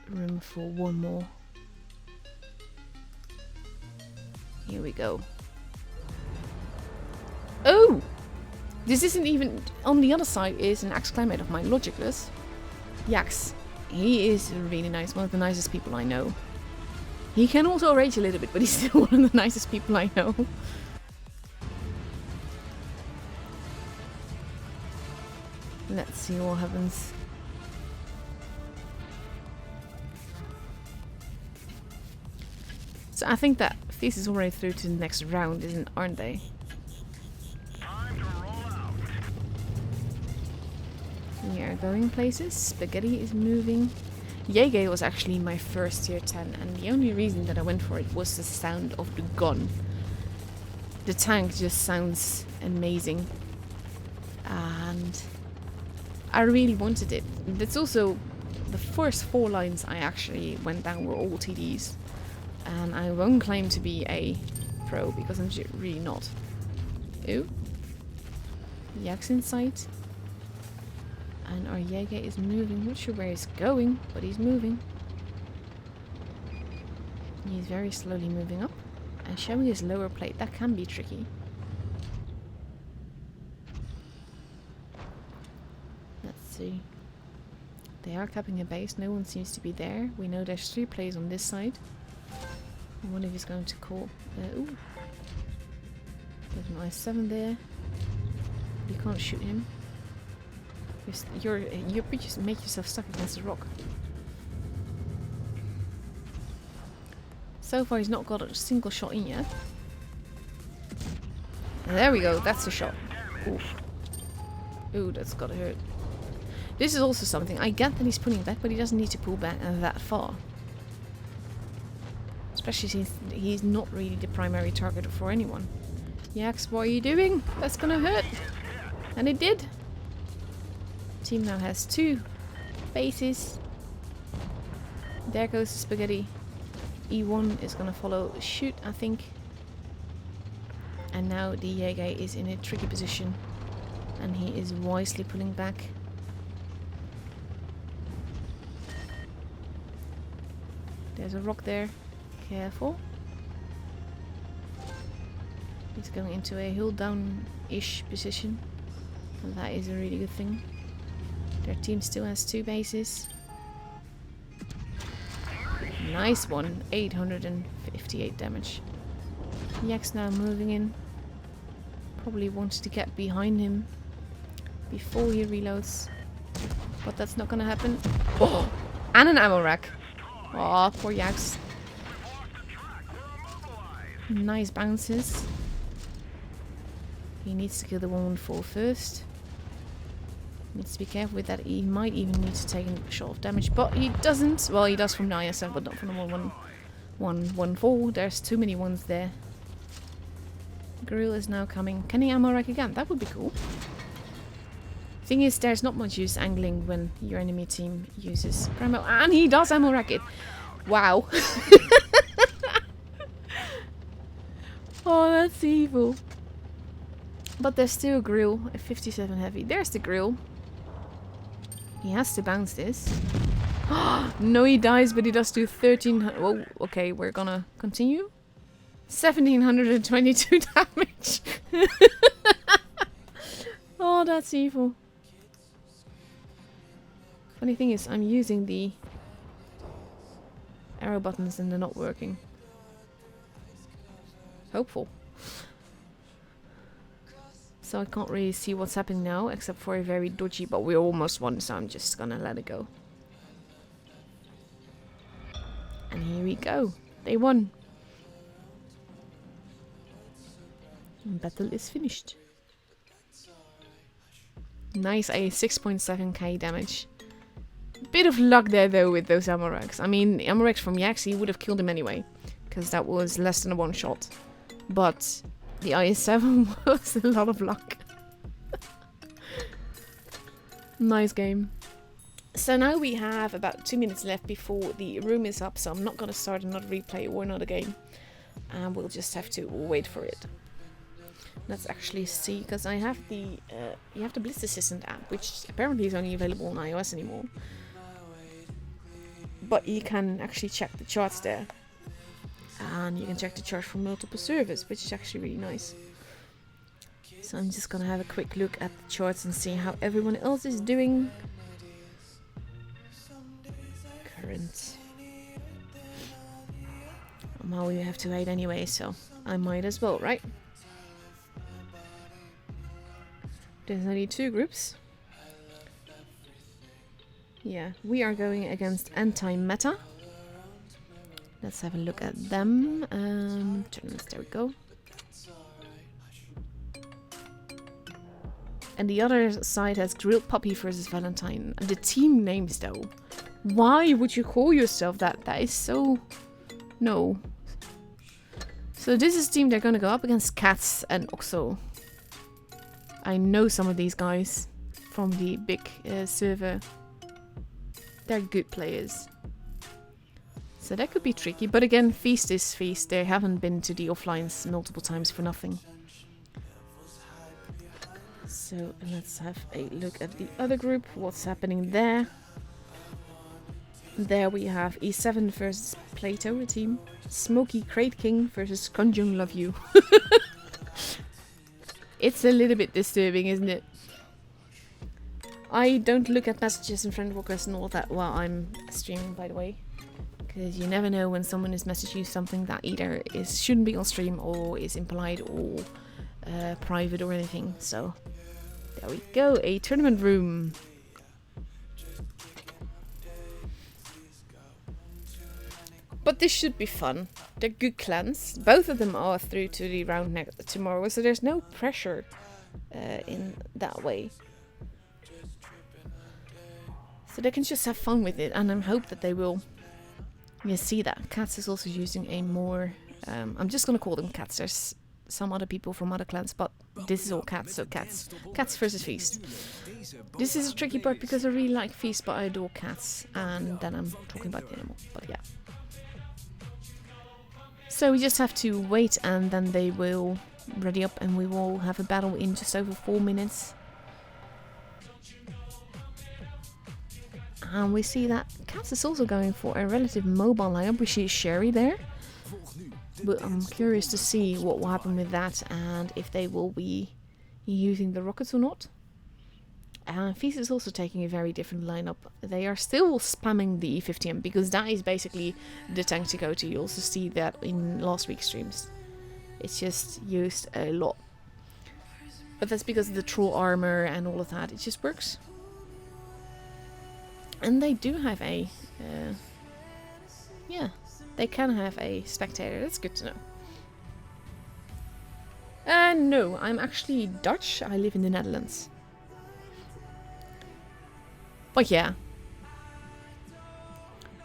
room for one more. Here we go. Oh! This isn't even... On the other side is an exclamate of my Logicless. Yax. He is really nice. One of the nicest people I know. He can also rage a little bit, but he's still one of the nicest people I know. Let's see what happens. So I think that this is already through to the next round, aren't they? We are going places. Spaghetti is moving. Jaeger was actually my first tier 10, and the only reason that I went for it was the sound of the gun. The tank just sounds amazing. And I really wanted it. That's also the first 4 lines I actually went down were all TDs. And I won't claim to be a pro because I'm really not. Ooh. Yak's in sight. And our Jaeger is moving. Not sure where he's going, but he's moving. He's very slowly moving up and showing his lower plate. That can be tricky. Let's see. They are capping a base. No one seems to be there. We know there's 3 players on this side. I wonder if he's going to call. Ooh. There's an I-7 there. You can't shoot him. You just make yourself stuck against the rock. So far he's not got a single shot in yet. And there we go, that's a shot. Oof. Ooh, that's gotta hurt. This is also something. I get that he's pulling back, but he doesn't need to pull back that far. Especially since he's not really the primary target for anyone. Yax, what are you doing? That's gonna hurt. And it did. Team now has 2 bases. There goes the Spaghetti. E1 is gonna follow shoot, I think. And now the Jaeger is in a tricky position. And he is wisely pulling back. There's a rock there. Careful. He's going into a hill down-ish position. And that is a really good thing. Their team still has 2 bases. Nice one. 858 damage. Yak's now moving in. Probably wants to get behind him before he reloads. But that's not gonna happen. Oh! And an ammo rack. Aw, poor Yax. Nice bounces. He needs to kill the 114 first. Needs to be careful with that. He might even need to take a shot of damage, but he doesn't. Well, he does from the ISF, but not from the 114. There's too many ones there. Grill is now coming. Can he ammo rack again? That would be cool. Thing is, there's not much use angling when your enemy team uses ammo, and he does ammo rack it. Wow. Oh, that's evil. But there's still a grill, a 57 heavy. There's the grill. He has to bounce this. No, he dies, but he does do 1300. Oh, okay, we're gonna continue. 1722 damage. Oh, that's evil. Funny thing is, I'm using the arrow buttons and they're not working. Hopeful. So I can't really see what's happening now, except for a very dodgy, but we almost won, so I'm just gonna let it go. And here we go. They won. And battle is finished. Nice, a 6.7k damage. Bit of luck there though with those ammo racks. I mean, ammo racks from Yaxi would have killed him anyway, because that was less than a 1 shot. But the IS-7 was a lot of luck. Nice game. So now we have about 2 minutes left before the room is up, so I'm not going to start another replay or another game. And we'll just have to wait for it. Let's actually see, because I have the you have the Blitz Assistant app, which apparently is only available on iOS anymore. But you can actually check the charts there, and you can check the charts from multiple servers, which is actually really nice. So I'm just gonna have a quick look at the charts and see how everyone else is doing. Current. Well, we have to wait anyway, so I might as well, right? There's only 2 groups. Yeah, we are going against Anti-Meta. Let's have a look at them. Tournaments, there we go. And the other side has Grilled Puppy versus Valentine. The team names, though. Why would you call yourself that? That is so... No. So this is the team they're gonna go up against Cats and Oxo. I know some of these guys from the big server. They're good players. So that could be tricky. But again, Feast is Feast. They haven't been to the offlines multiple times for nothing. So let's have a look at the other group. What's happening there? There we have E7 versus Plato, a team. Smoky Crate King versus Conjung Love You. It's a little bit disturbing, isn't it? I don't look at messages and friend requests and all that while I'm streaming, by the way. Because you never know when someone is messaging you something that either shouldn't be on stream or is impolite or private or anything. So, there we go. A tournament room. But this should be fun. They're good clans. Both of them are through to the round tomorrow, so there's no pressure in that way. So they can just have fun with it, and I hope that they will. You see that Cats is also using a more... I'm just going to call them Cats. There's some other people from other clans, but this is all Cats, so Cats. Cats versus Feast. This is a tricky part because I really like Feast, but I adore Cats, and then I'm talking about the animal, but yeah. So we just have to wait, and then they will ready up, and we will have a battle in just over 4 minutes. And we see that Cats is also going for a relative mobile lineup. We see Sherry there. But I'm curious to see what will happen with that, and if they will be using the rockets or not. And Feast is also taking a very different lineup. They are still spamming the E50M, because that is basically the tank to go to. You also see that in last week's streams. It's just used a lot. But that's because of the troll armor and all of that. It just works. And they do have a... yeah, they can have a spectator. That's good to know. No, I'm actually Dutch. I live in the Netherlands. But yeah.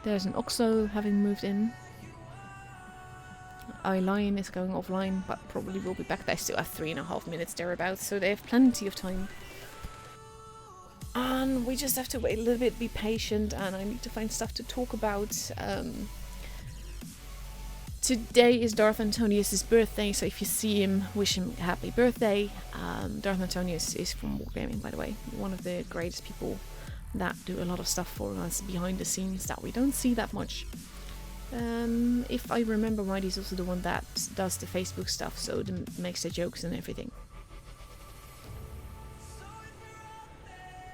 There's an Oxo having moved in. Lion is going offline, but probably will be back. They still have 3.5 minutes thereabouts, so they have plenty of time. And we just have to wait a little bit, be patient, and I need to find stuff to talk about. Today is Darth Antonius' birthday, so if you see him, wish him happy birthday. Darth Antonius is from Wargaming, by the way. One of the greatest people that do a lot of stuff for us behind the scenes that we don't see that much. If I remember right, he's also the one that does the Facebook stuff, so makes the jokes and everything.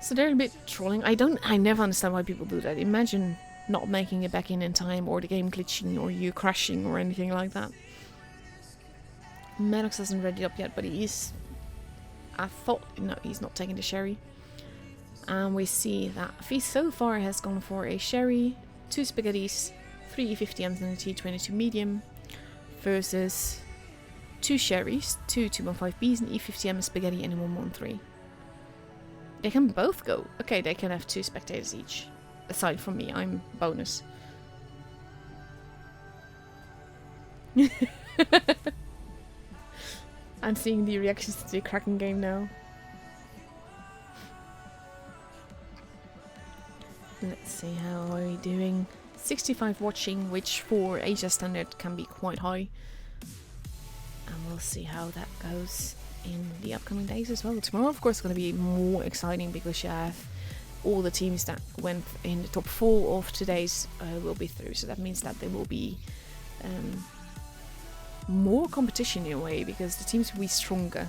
So they're a bit trolling. I never understand why people do that. Imagine not making it back in time, or the game glitching, or you crashing, or anything like that. Maddox hasn't read it up yet, but he is... no, he's not taking the Sherry. And we see that Feast so far has gone for a Sherry, 2 Spaghettis, 3 E50Ms and a T22 medium, versus 2 Sherrys, 2 215Bs, an E50M, Spaghetti, and a 113. They can both go. Okay, they can have 2 spectators each. Aside from me, I'm bonus. I'm seeing the reactions to the Kraken game now. Let's see, how are we doing? 65 watching, which for Asia standard can be quite high. And we'll see how that goes. in the upcoming days as well. Tomorrow, of course, is going to be more exciting because you have all the teams that went in the top 4 of today's will be through. So that means that there will be more competition in a way because the teams will be stronger.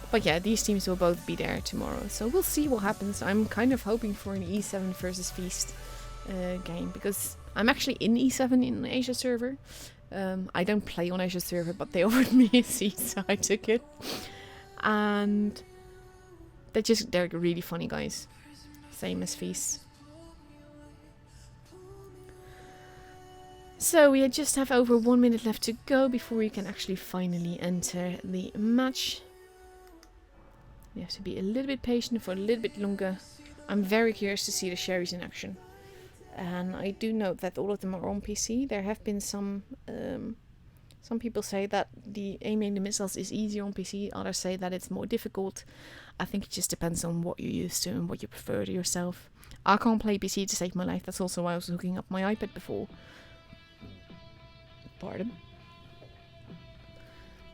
But yeah, these teams will both be there tomorrow. So we'll see what happens. I'm kind of hoping for an E7 versus Feast game because I'm actually in E7 in Asia server. I don't play on Asia server, but they offered me a seat, so I took it. And they're really funny guys. Same as Feast. So we just have over 1 minute left to go before we can actually finally enter the match. You have to be a little bit patient for a little bit longer. I'm very curious to see the Sherries in action. And I do note that all of them are on PC. There have been some people say that the aiming the missiles is easier on PC. Others say that it's more difficult. I think it just depends on what you're used to and what you prefer to yourself. I can't play PC to save my life. That's also why I was hooking up my iPad before. Pardon.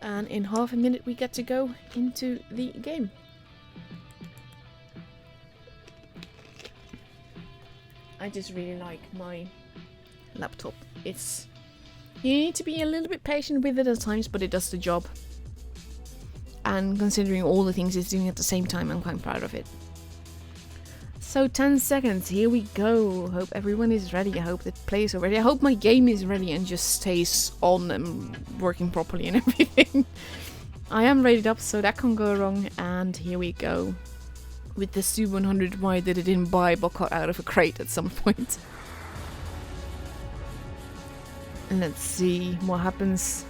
And in half a minute we get to go into the game. I just really like my laptop. You need to be a little bit patient with it at times, but it does the job. And considering all the things it's doing at the same time, I'm quite proud of it. So 10 seconds, here we go. Hope everyone is ready. I hope the players are ready. I hope my game is ready and just stays on and working properly and everything. I am rated up, so that can't go wrong. And here we go. With the Su-100Y that I didn't buy but got out of a crate at some point. And let's see what happens.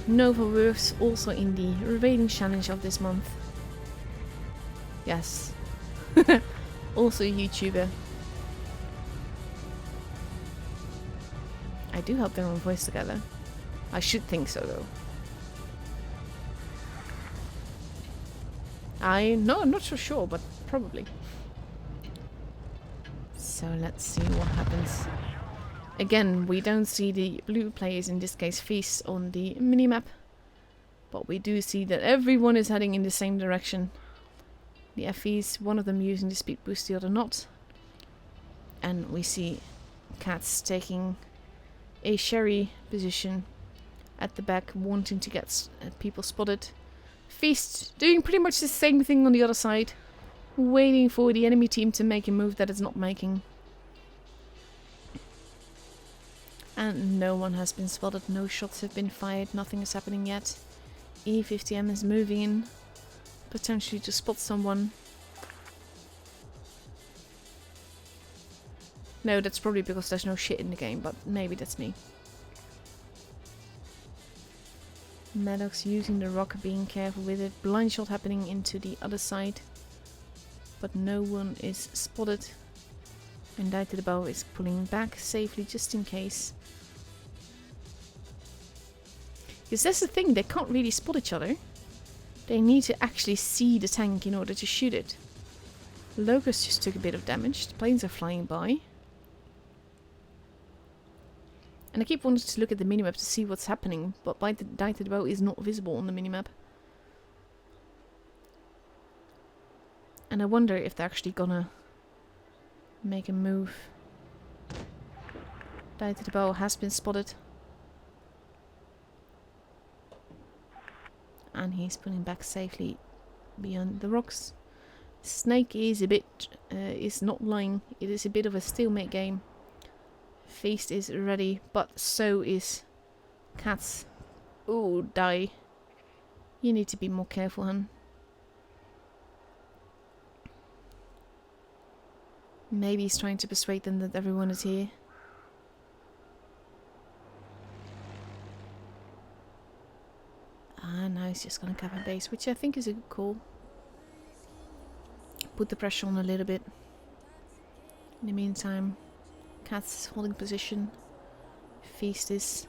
Nova works also in the rating challenge of this month. Yes. Also a YouTuber. I do hope they're on voice together. I should think so though. I'm not so sure, but probably. So let's see what happens. Again, we don't see the blue players, in this case Feast, on the minimap. But we do see that everyone is heading in the same direction. The FEs, one of them using the speed boost, the other not. And we see Cats taking a Sherry position at the back, wanting to get people spotted. Feast doing pretty much the same thing on the other side, waiting for the enemy team to make a move that it's not making. And no one has been spotted, no shots have been fired, nothing is happening yet. E50M is moving in, potentially to spot someone. No, that's probably because there's no shit in the game, but maybe that's me. Maddox using the rock, being careful with it. Blind shot happening into the other side. But no one is spotted. And Die to the Bow is pulling back safely just in case. Because that's the thing, they can't really spot each other. They need to actually see the tank in order to shoot it. Locust just took a bit of damage. The planes are flying by. And I keep wanting to look at the minimap to see what's happening, but Die to the Bow is not visible on the minimap. And I wonder if they're actually gonna make a move. Die to the Bow has been spotted. And he's pulling back safely beyond the rocks. Snake is a bit, is not lying. It is a bit of a stalemate game. Feast is ready, but so is Cats. Ooh, Die. You need to be more careful, hun. Maybe he's trying to persuade them that everyone is here. Ah, now he's just gonna cover base, which I think is a good call. Put the pressure on a little bit. In the meantime, Cats is holding position. Feast is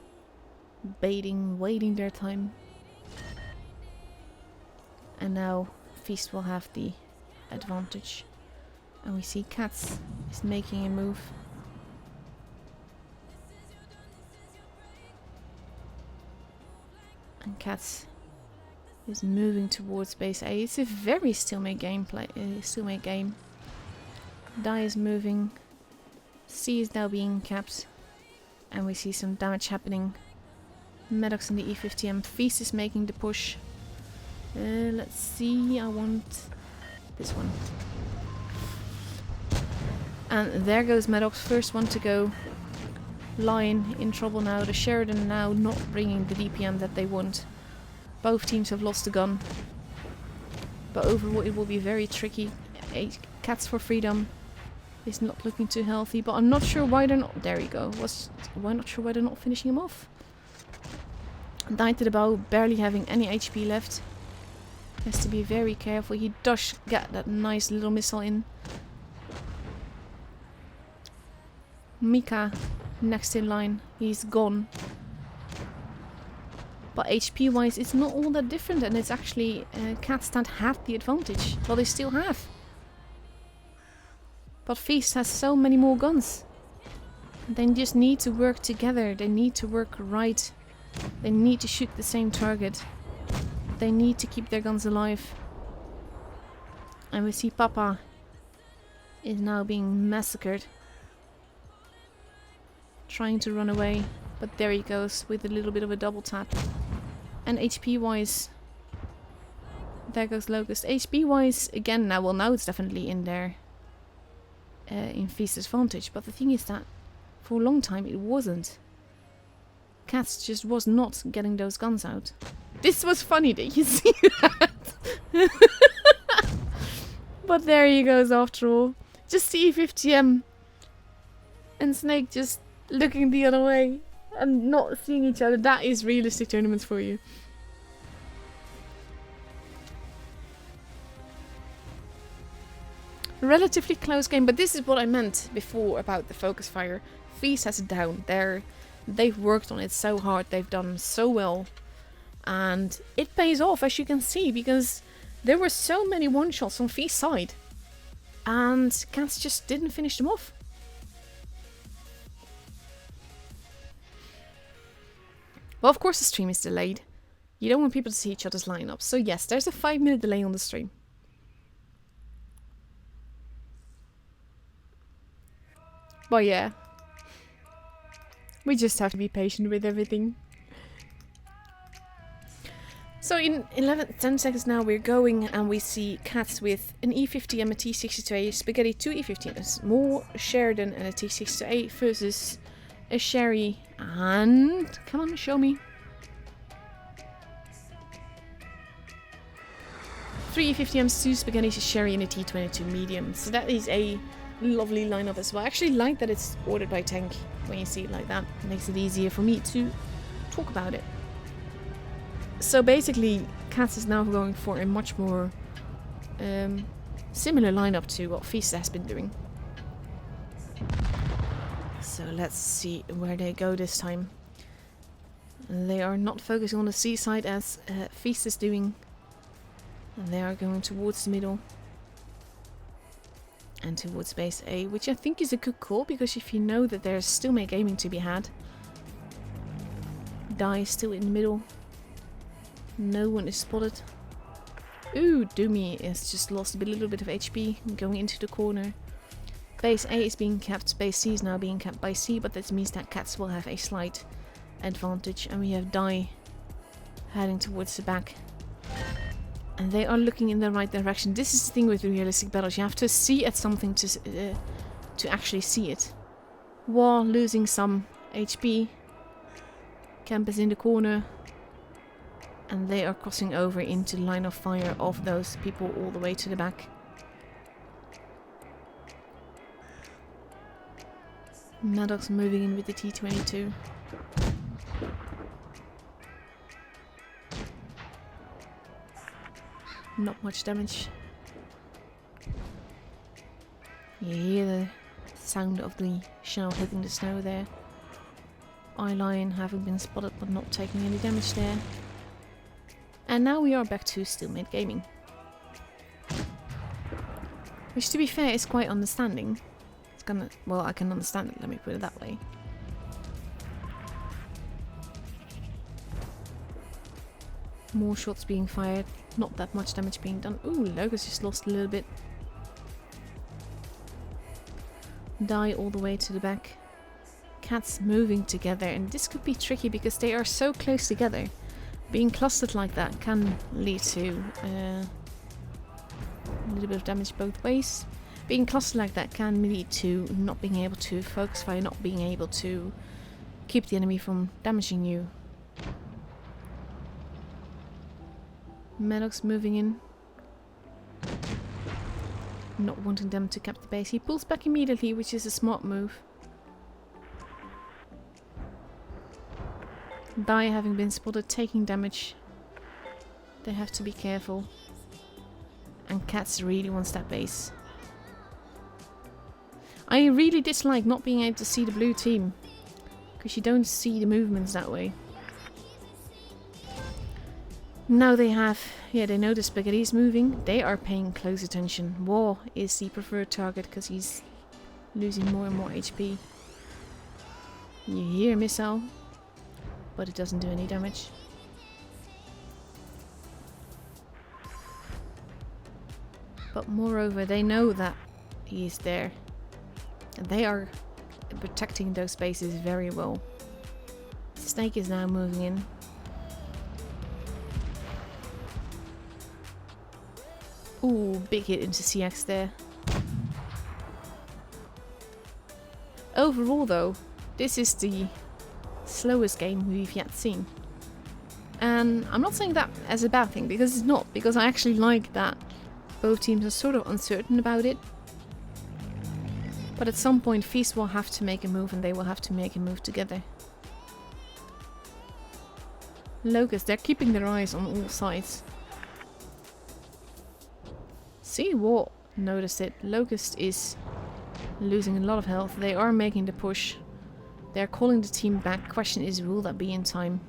baiting, waiting their time. And now Feast will have the advantage. And we see Cats is making a move. And Cats is moving towards base A. It's a very stalemate game. Stalemate game. Die is moving. C is now being capped. And we see some damage happening. Maddox in the E50M. Feast is making the push. Let's see. I want this one. And there goes Maddox. First one to go. Lion in trouble now. The Sheridan now not bringing the DPM that they want. Both teams have lost a gun. But overall it will be very tricky. Cats for Freedom is not looking too healthy. But I'm not sure why they're not... There we go. Why not sure why they're not finishing him off. Died to the bow. Barely having any HP left. Has to be very careful. He does get that nice little missile in. Mika next in line. He's gone. But HP wise it's not all that different, and it's actually Cats that had the advantage. Well, they still have. But Feast has so many more guns. They just need to work together. They need to work right. They need to shoot the same target. They need to keep their guns alive. And we see Papa is now being massacred. Trying to run away. But there he goes with a little bit of a double tap. And HP wise, there goes Locust. HP wise, again, now it's definitely in there. In Feast's advantage. But the thing is that for a long time it wasn't. Cats just was not getting those guns out. This was funny, did you see that? But there he goes after all. Just C50M. And Snake just looking the other way. And not seeing each other. That is realistic tournaments for you. Relatively close game, but this is what I meant before about the focus fire. Feast has it down. They've worked on it so hard. They've done so well. And it pays off, as you can see, because there were so many one-shots on Feast's side. And Cats just didn't finish them off. Well, of course the stream is delayed. You don't want people to see each other's lineups. So yes, there's a 5-minute delay on the stream. But yeah. We just have to be patient with everything. So in 10 seconds now we're going and we see Cats with an E50M, a T62A, Spaghetti, 2 E50Ms, more Sheridan and a T62A versus a Sherry and... Come on, show me. 3 E50Ms, 2 Spaghettis, a Sherry and a T22 medium. So that is a lovely lineup as well. I actually like that it's ordered by Tank when you see it like that. It makes it easier for me to talk about it. So basically, Cats is now going for a much more similar lineup to what Feast has been doing. So let's see where they go this time. They are not focusing on the C side as Feast is doing. And they are going towards the middle. And towards base A, which I think is a good call, because if you know that there's still more gaming to be had. Die still in the middle. No one is spotted. Ooh, Doomy has just lost a little bit of HP going into the corner. Base A is being capped, base C is now being capped by C, but that means that Cats will have a slight advantage. And we have Die heading towards the back. And they are looking in the right direction. This is the thing with realistic battles. You have to see at something to actually see it. War losing some HP. Camp is in the corner. And they are crossing over into line of fire of those people all the way to the back. Maddox moving in with the T22. Not much damage. You hear the sound of the shell hitting the snow there. Eyelion having been spotted but not taking any damage there. And now we are back to stalemate gaming. Which, to be fair, is quite understanding. It's gonna... Well, I can understand it, let me put it that way. More shots being fired. Not that much damage being done. Ooh, Locust just lost a little bit. Die all the way to the back. Cats moving together, and this could be tricky because they are so close together. Being clustered like that can lead to a little bit of damage both ways. Being clustered like that can lead to not being able to focus fire, not being able to keep the enemy from damaging you. Maddox moving in. Not wanting them to cap the base. He pulls back immediately, which is a smart move. Die having been spotted taking damage. They have to be careful. And Cats really wants that base. I really dislike not being able to see the blue team. Because you don't see the movements that way. Now they have... Yeah, they know the spaghetti is moving. They are paying close attention. War is the preferred target because he's losing more and more HP. You hear a missile, but it doesn't do any damage. But moreover, they know that he is there. And they are protecting those spaces very well. Snake is now moving in. Ooh, big hit into CX there. Overall though, this is the slowest game we've yet seen. And I'm not saying that as a bad thing, because it's not. Because I actually like that both teams are sort of uncertain about it. But at some point Feast will have to make a move and they will have to make a move together. Locust, they're keeping their eyes on all sides. See, War noticed it. Locust is losing a lot of health. They are making the push. They're calling the team back. Question is, will that be in time?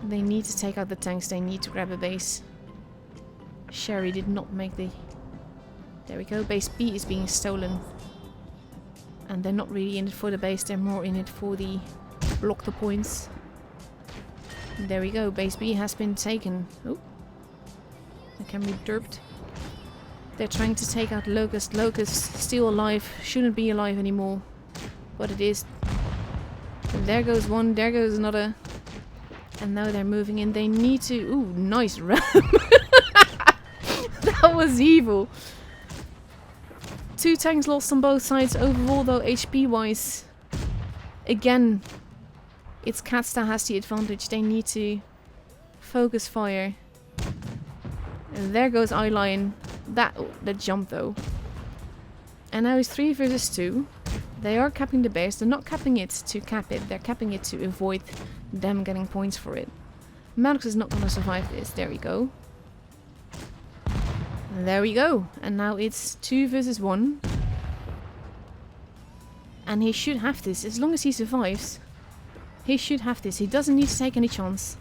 They need to take out the tanks. They need to grab a base. Sherry did not make the... There we go. Base B is being stolen. And they're not really in it for the base. They're more in it for the block the points. There we go. Base B has been taken. Oh. It can be derped. They're trying to take out Locust. Locust still alive. Shouldn't be alive anymore. But it is. And there goes one. There goes another. And now they're moving in. They need to... Ooh, nice ram. That was evil. 2 tanks lost on both sides. Overall though, HP wise, again, it's Cats that has the advantage. They need to focus fire. And there goes Eyelion. That jump though. And now it's 3 versus 2. They are capping the base. They're not capping it to cap it. They're capping it to avoid them getting points for it. Maddox is not going to survive this. There we go. There we go. And now it's 2 versus 1. And he should have this. As long as he survives, he should have this. He doesn't need to take any chance.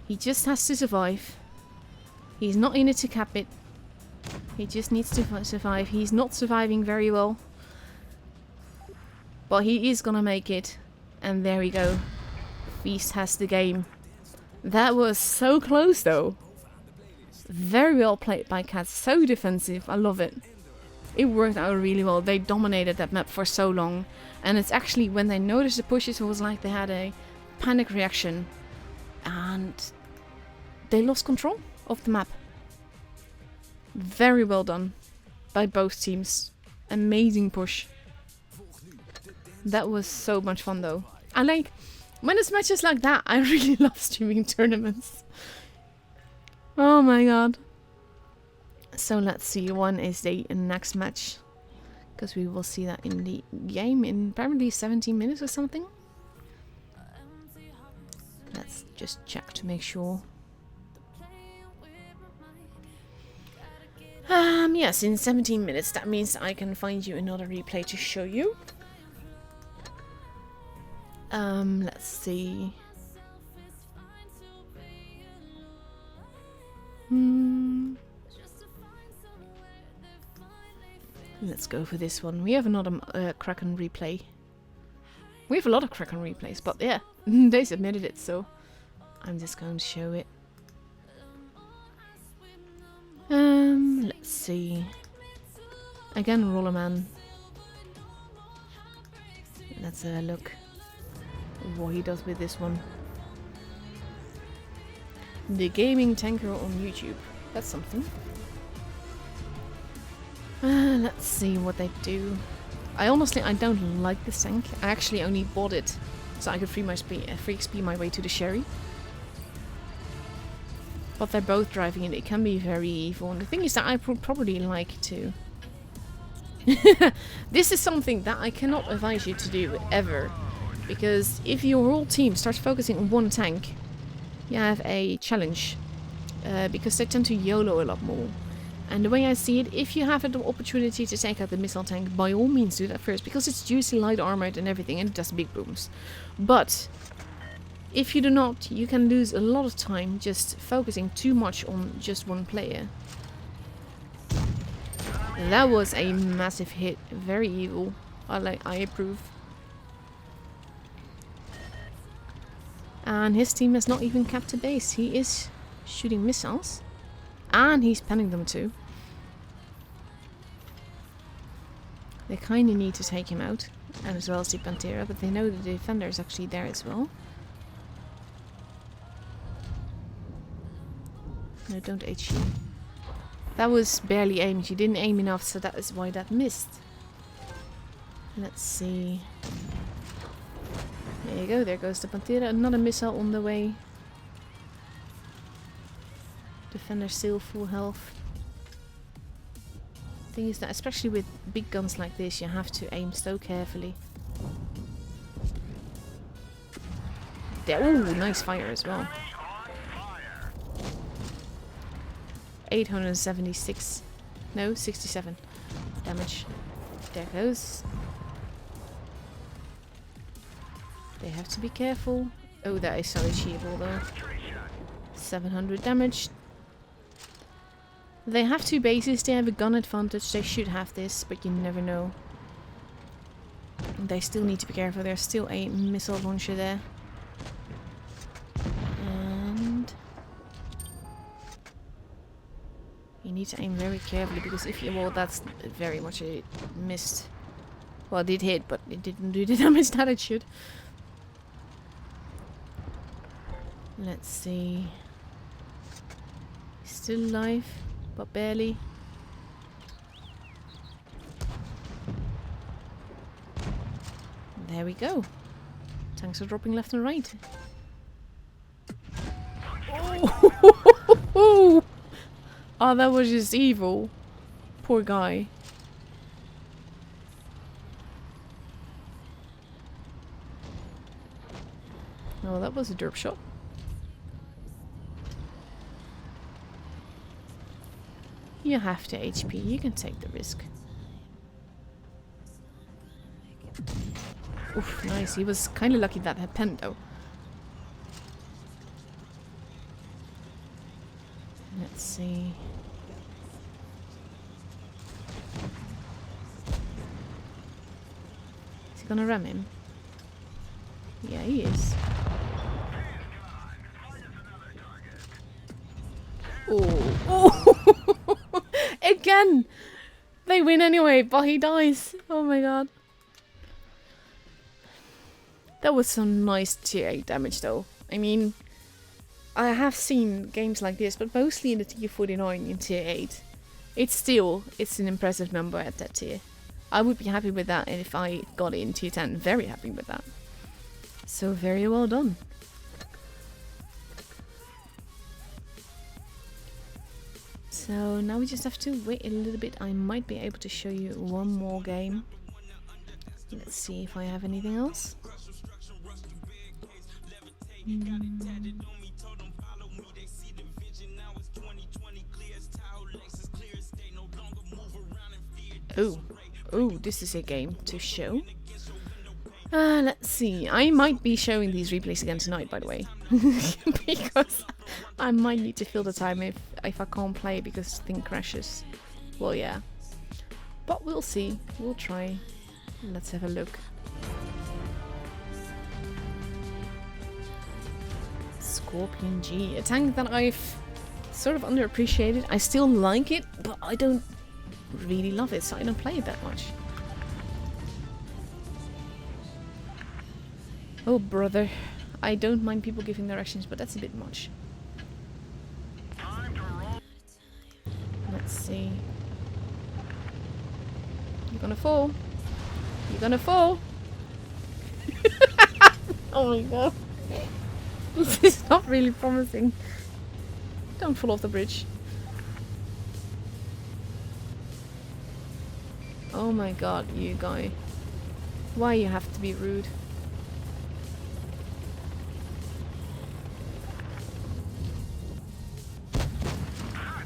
He just has to survive. He's not in it to cap it. He just needs to survive. He's not surviving very well. But he is gonna make it. And there we go. Feast has the game. That was so close though. Very well played by Cats. So defensive. I love it. It worked out really well. They dominated that map for so long. And it's actually when they noticed the pushes, it was like they had a panic reaction. And they lost control of the map. Very well done by both teams. Amazing push. That was so much fun though. I like when it's matches like that. I really love streaming tournaments. Oh my god. So let's see, when is the next match? Because we will see that in the game in apparently 17 minutes or something. Let's just check to make sure. Yes, in 17 minutes. That means I can find you another replay to show you. Let's see. Let's go for this one. We have another Kraken replay. We have a lot of Kraken replays, but yeah, they submitted it, so I'm just going to show it. Let's see. Again, Rollerman. Let's look what he does with this one. The Gaming Tanker on YouTube. That's something. Let's see what they do. I don't like this tank. I actually only bought it so I could free XP my way to the Sherry. But they're both driving it. It can be very evil. And the thing is that I would probably like to. This is something that I cannot advise you to do ever. Because if your whole team starts focusing on one tank, you have a challenge. Because they tend to YOLO a lot more. And the way I see it, if you have an opportunity to take out the missile tank, by all means do that first. Because it's juicy, light armored and everything, and it does big booms. But if you do not, you can lose a lot of time just focusing too much on just one player. That was a massive hit. Very evil. I approve. And his team has not even capped a base. He is shooting missiles. And he's penning them too. They kind of need to take him out. And as well as the Pantera. But they know the defender is actually there as well. No, don't HE. That was barely aimed. You didn't aim enough, so that is why that missed. Let's see. There you go. There goes the Pantera. Another missile on the way. Defender still full health. Thing is that especially with big guns like this, you have to aim so carefully. There, ooh, nice fire as well. 876, no, 67 damage. There goes. They have to be careful. Oh, that is so achievable though. 700 damage. They have two bases, they have a gun advantage, they should have this, but you never know. They still need to be careful, there's still a missile launcher there. And you need to aim very carefully, because if you... well, that's very much a missed. Well, it did hit, but it didn't do the damage that it should. Let's see. He's still alive. But barely. There we go. Tanks are dropping left and right. Oh, oh, that was just evil. Poor guy. Oh, that was a derp shot. You have to HP, you can take the risk. Oof, nice. He was kind of lucky that had pen though. Let's see. Is he gonna ram him? Yeah, he is. Oh. Oh. Again! They win anyway, but he dies. Oh my god. That was some nice tier 8 damage though. I mean, I have seen games like this, but mostly in the tier 49 in tier 8. It's an impressive number at that tier. I would be happy with that if I got it in tier 10. Very happy with that. So very well done. So now we just have to wait a little bit. I might be able to show you one more game. Let's see if I have anything else. Oh, this is a game to show. Let's see. I might be showing these replays again tonight, by the way. Because I might need to fill the time if I can't play because the thing crashes. Well, yeah. But we'll see. We'll try. Let's have a look. Scorpion G. A tank that I've sort of underappreciated. I still like it, but I don't really love it, so I don't play it that much. Oh, brother. I don't mind people giving directions, but that's a bit much. Let's see. You're gonna fall. You're gonna fall. Oh my god. This is not really promising. Don't fall off the bridge. Oh my god, you guy. Why you have to be rude?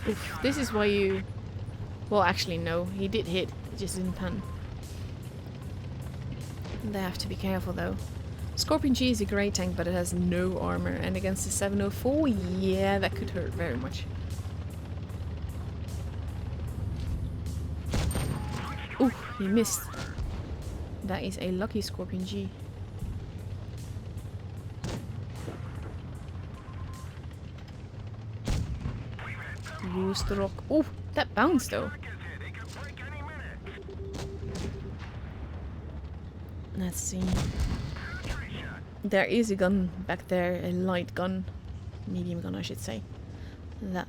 Oof, this is why you... Well, actually no, he did hit, it just didn't pan. They have to be careful though. Scorpion G is a great tank, but it has no armor, and against the 704, yeah, that could hurt very much. Ooh, he missed. That is a lucky Scorpion G. Use the rock. Ooh, that bounced though. Let's see. There is a gun back there, a light gun, medium gun I should say, that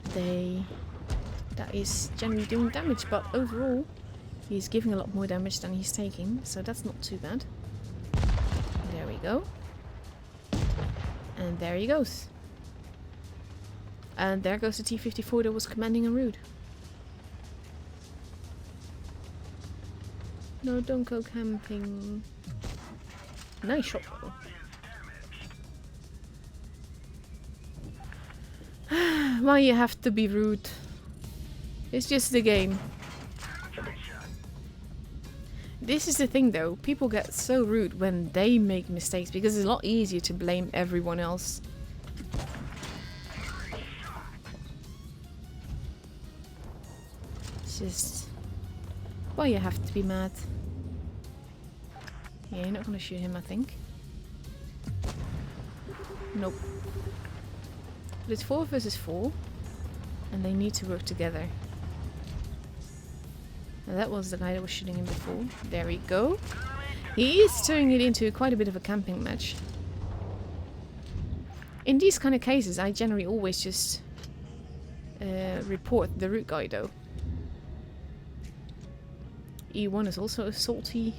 is generally doing damage, but overall he's giving a lot more damage than he's taking, so that's not too bad. There we go. And there he goes. And there goes the T-54 that was commanding a route. No, don't go camping. Nice shot though. Why you have to be rude? It's just the game. This is the thing though, people get so rude when they make mistakes because it's a lot easier to blame everyone else. It's just... why you have to be mad? Yeah, you're not gonna shoot him, I think. Nope. But it's 4 versus 4, and they need to work together. Now that was the guy that was shooting him before. There we go. He is turning it into quite a bit of a camping match. In these kind of cases, I generally always just report the root guy though. E1 is also a salty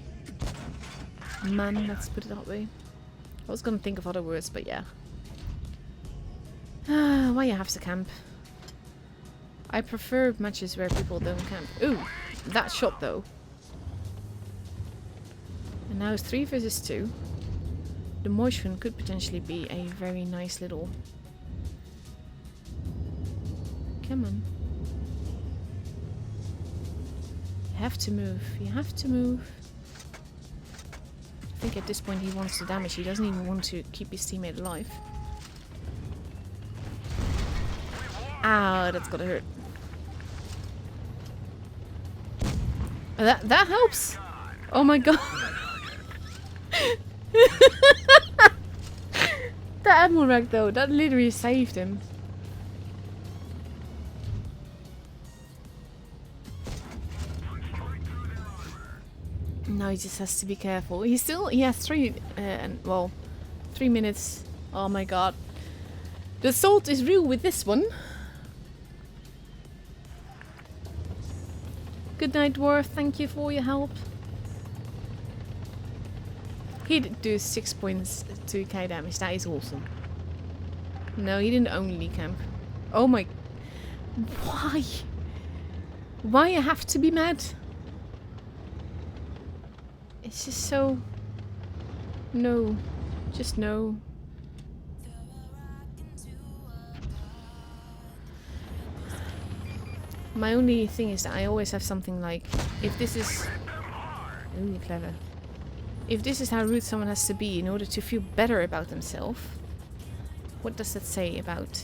man, let's put it that way. I was gonna think of other words, but yeah. Why you have to camp? I prefer matches where people don't camp. Ooh, that shot though. And now it's 3 versus 2. The motion could potentially be a very nice little... Come on. You have to move. You have to move. I think at this point he wants the damage. He doesn't even want to keep his teammate alive. Ow, that's gotta hurt. That helps! Oh my god! That Admiral Rack though, that literally saved him. Now he just has to be careful. He has 3 minutes. Oh my god. The salt is real with this one. Good night, Dwarf. Thank you for your help. He did do 6.2k damage. That is awesome. No, he didn't only camp. Oh my... Why? Why you have to be mad? It's just so... No. Just no. My only thing is that I always have something like, if this is... Ooh, clever. If this is how rude someone has to be in order to feel better about themselves, what does that say about...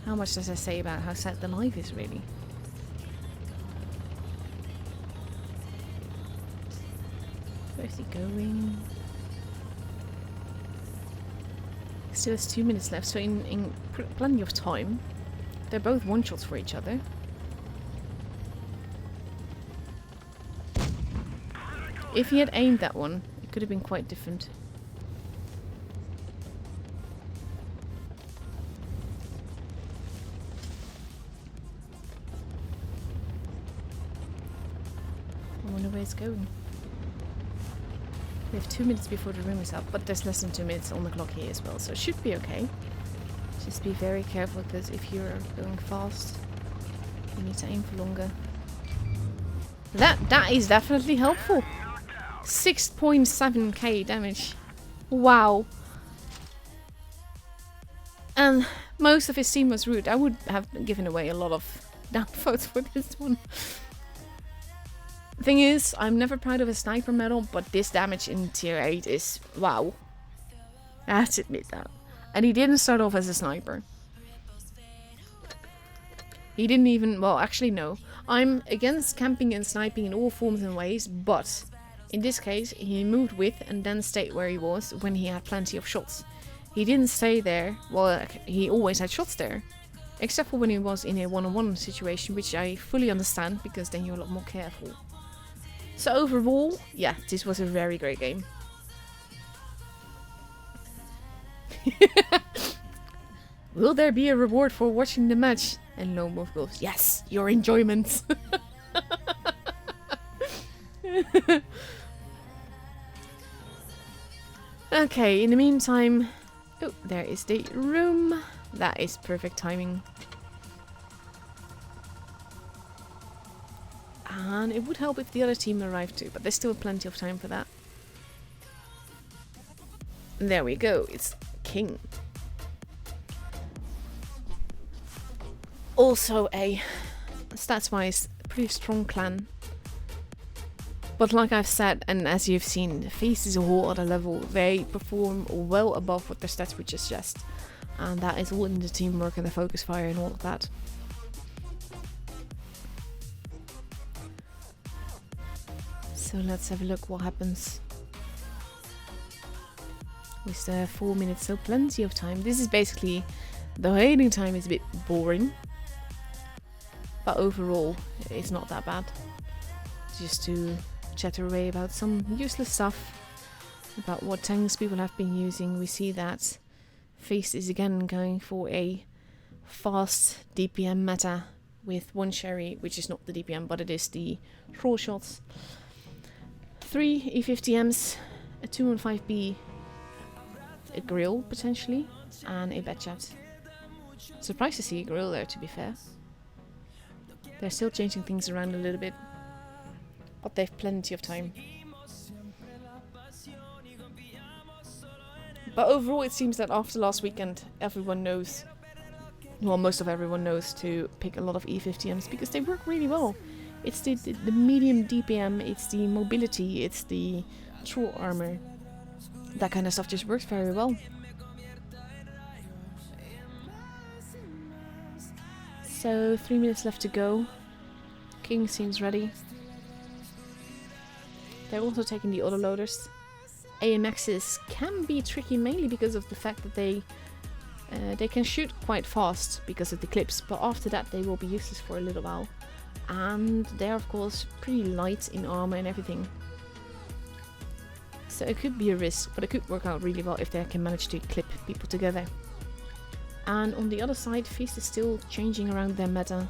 how much does that say about how sad the life is, really? Where's he going? Still has 2 minutes left, so in plenty of time. They're both one-shots for each other. If he had aimed that one, it could have been quite different. I wonder where it's going. We have 2 minutes before the room is up, but there's less than 2 minutes on the clock here as well, so it should be okay. Just be very careful, because if you're going fast, you need to aim for longer. That is definitely helpful. 6.7k damage. Wow. And most of his team was rude. I would have given away a lot of downvotes for this one. Thing is, I'm never proud of a sniper medal, but this damage in tier 8 is wow. I have to admit that. And he didn't start off as a sniper. He didn't even, well, actually no. I'm against camping and sniping in all forms and ways, but in this case, he moved with and then stayed where he was when he had plenty of shots. He didn't stay there, well, he always had shots there. Except for when he was in a one-on-one situation, which I fully understand, because then you're a lot more careful. So overall, yeah, this was a very great game. Will there be a reward for watching the match? And Lone Wolf goes, yes, your enjoyment. Okay, in the meantime... Oh, there is the room. That is perfect timing. And it would help if the other team arrived too, but there's still plenty of time for that. There we go, it's King. Also a, stats-wise, pretty strong clan. But like I've said, and as you've seen, the Feast is a whole other level. They perform well above what their stats would suggest. And that is all in the teamwork and the focus fire and all of that. So let's have a look what happens. We still have 4 minutes, so plenty of time. This is basically, the waiting time is a bit boring. But overall, it's not that bad. Just to chatter away about some useless stuff. About what tanks people have been using. We see that Feast is again going for a fast DPM meta with one sherry, which is not the DPM, but it is the throw shots. 3 E50Ms, a 215B, a grill potentially, and a Batchat. Surprised to see a grill there, to be fair. They're still changing things around a little bit, but they've plenty of time. But overall it seems that after last weekend everyone knows, well, most of everyone knows to pick a lot of E50Ms because they work really well. It's the medium DPM, it's the mobility, it's the troll armor. That kind of stuff just works very well. So 3 minutes left to go. King seems ready. They're also taking the autoloaders. AMXs can be tricky mainly because of the fact that they can shoot quite fast because of the clips, but after that they will be useless for a little while. And they're of course pretty light in armor and everything. So it could be a risk, but it could work out really well if they can manage to clip people together. And on the other side, Feast is still changing around their meta.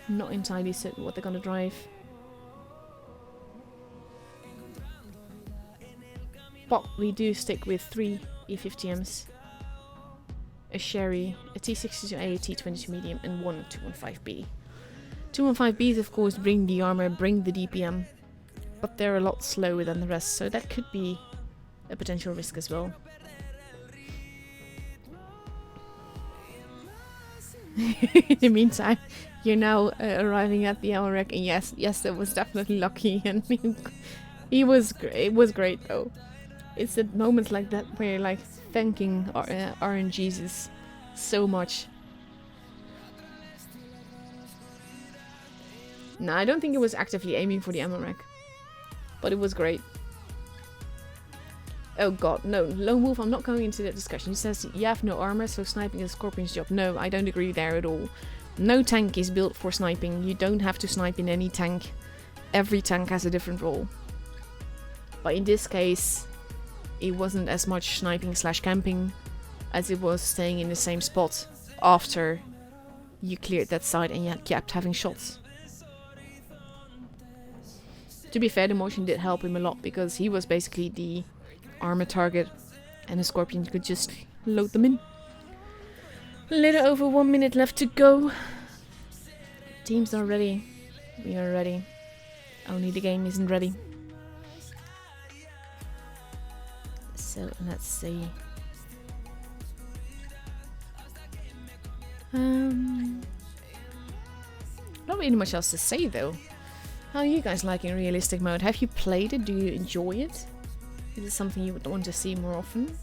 Not entirely certain what they're gonna drive. But we do stick with 3 E50Ms, a Sherry, a T62A, a T22 medium, and 1 215B. 215Bs of course bring the armor, bring the DPM, but they're a lot slower than the rest, so that could be a potential risk as well. In the meantime, you're now arriving at the Amarek, and yes, that was definitely lucky, and it was great though. It's at moments like that where you're like thanking RNGesus so much. No, I don't think it was actively aiming for the Amarek, but it was great. Oh god, no. Lone Wolf, I'm not going into that discussion. He says, you have no armor, so sniping is a Scorpion's job. No, I don't agree there at all. No tank is built for sniping. You don't have to snipe in any tank. Every tank has a different role. But in this case, it wasn't as much sniping slash camping as it was staying in the same spot after you cleared that side and you kept having shots. To be fair, the motion did help him a lot because he was basically the armor target and the Scorpion could just load them in. A little over 1 minute left to go. Team's not ready. We are ready. Only the game isn't ready. So let's see. Not really much else to say though. How are you guys liking realistic mode? Have you played it? Do you enjoy it? Is it something you would want to see more often?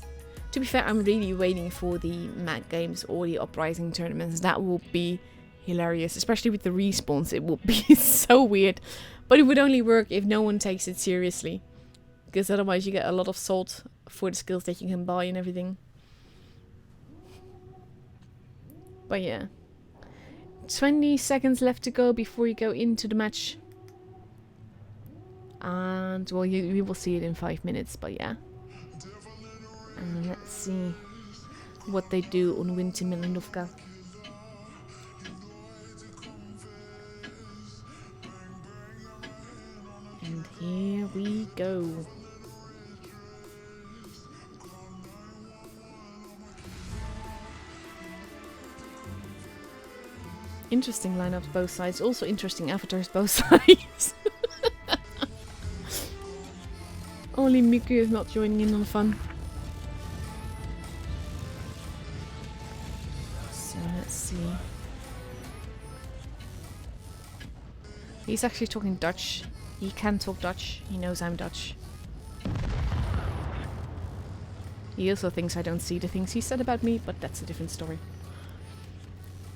To be fair, I'm really waiting for the Mac games or the Uprising tournaments. That will be hilarious, especially with the respawns. It will be so weird, but it would only work if no one takes it seriously, because otherwise you get a lot of salt for the skills that you can buy and everything. But yeah, 20 seconds left to go before you go into the match. And well, we will see it in 5 minutes, but yeah. And let's see what they do on Winter Milanovka. And here we go. Interesting lineups both sides. Also interesting avatars both sides. Only Miku is not joining in on the fun. So let's see. He's actually talking Dutch. He can talk Dutch. He knows I'm Dutch. He also thinks I don't see the things he said about me, but that's a different story.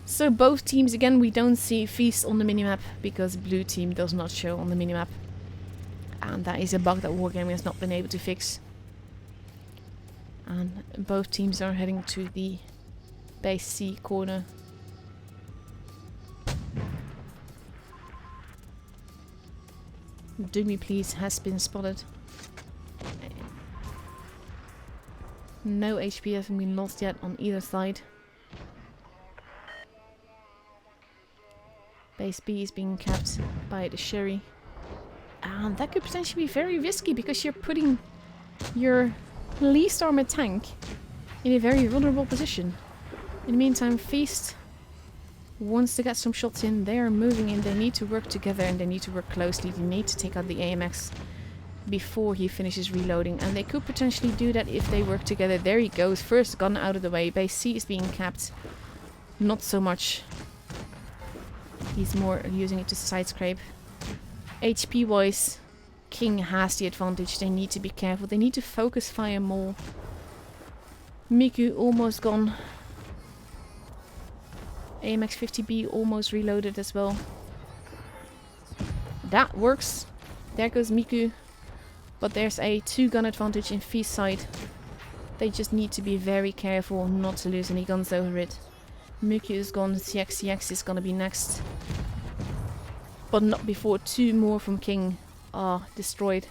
So both teams, again, we don't see Feast on the minimap because blue team does not show on the minimap. And that is a bug that Wargaming has not been able to fix. And both teams are heading to the base C corner. Do me please has been spotted. No HP hasn't been lost yet on either side. Base B is being capped by the Sherry. And that could potentially be very risky because you're putting your least armored tank in a very vulnerable position. In the meantime, Feast wants to get some shots in. They are moving in. They need to work together and they need to work closely. They need to take out the AMX before he finishes reloading. And they could potentially do that if they work together. There he goes. First gun out of the way. Base C is being capped. Not so much. He's more using it to side scrape. HP wise, King has the advantage. They need to be careful. They need to focus fire more. Miku almost gone. AMX 50B almost reloaded as well. That works. There goes Miku. But there's a 2-gun advantage in Feast side. They just need to be very careful not to lose any guns over it. Miku is gone. CX is gonna be next. But not before 2 more from King are destroyed.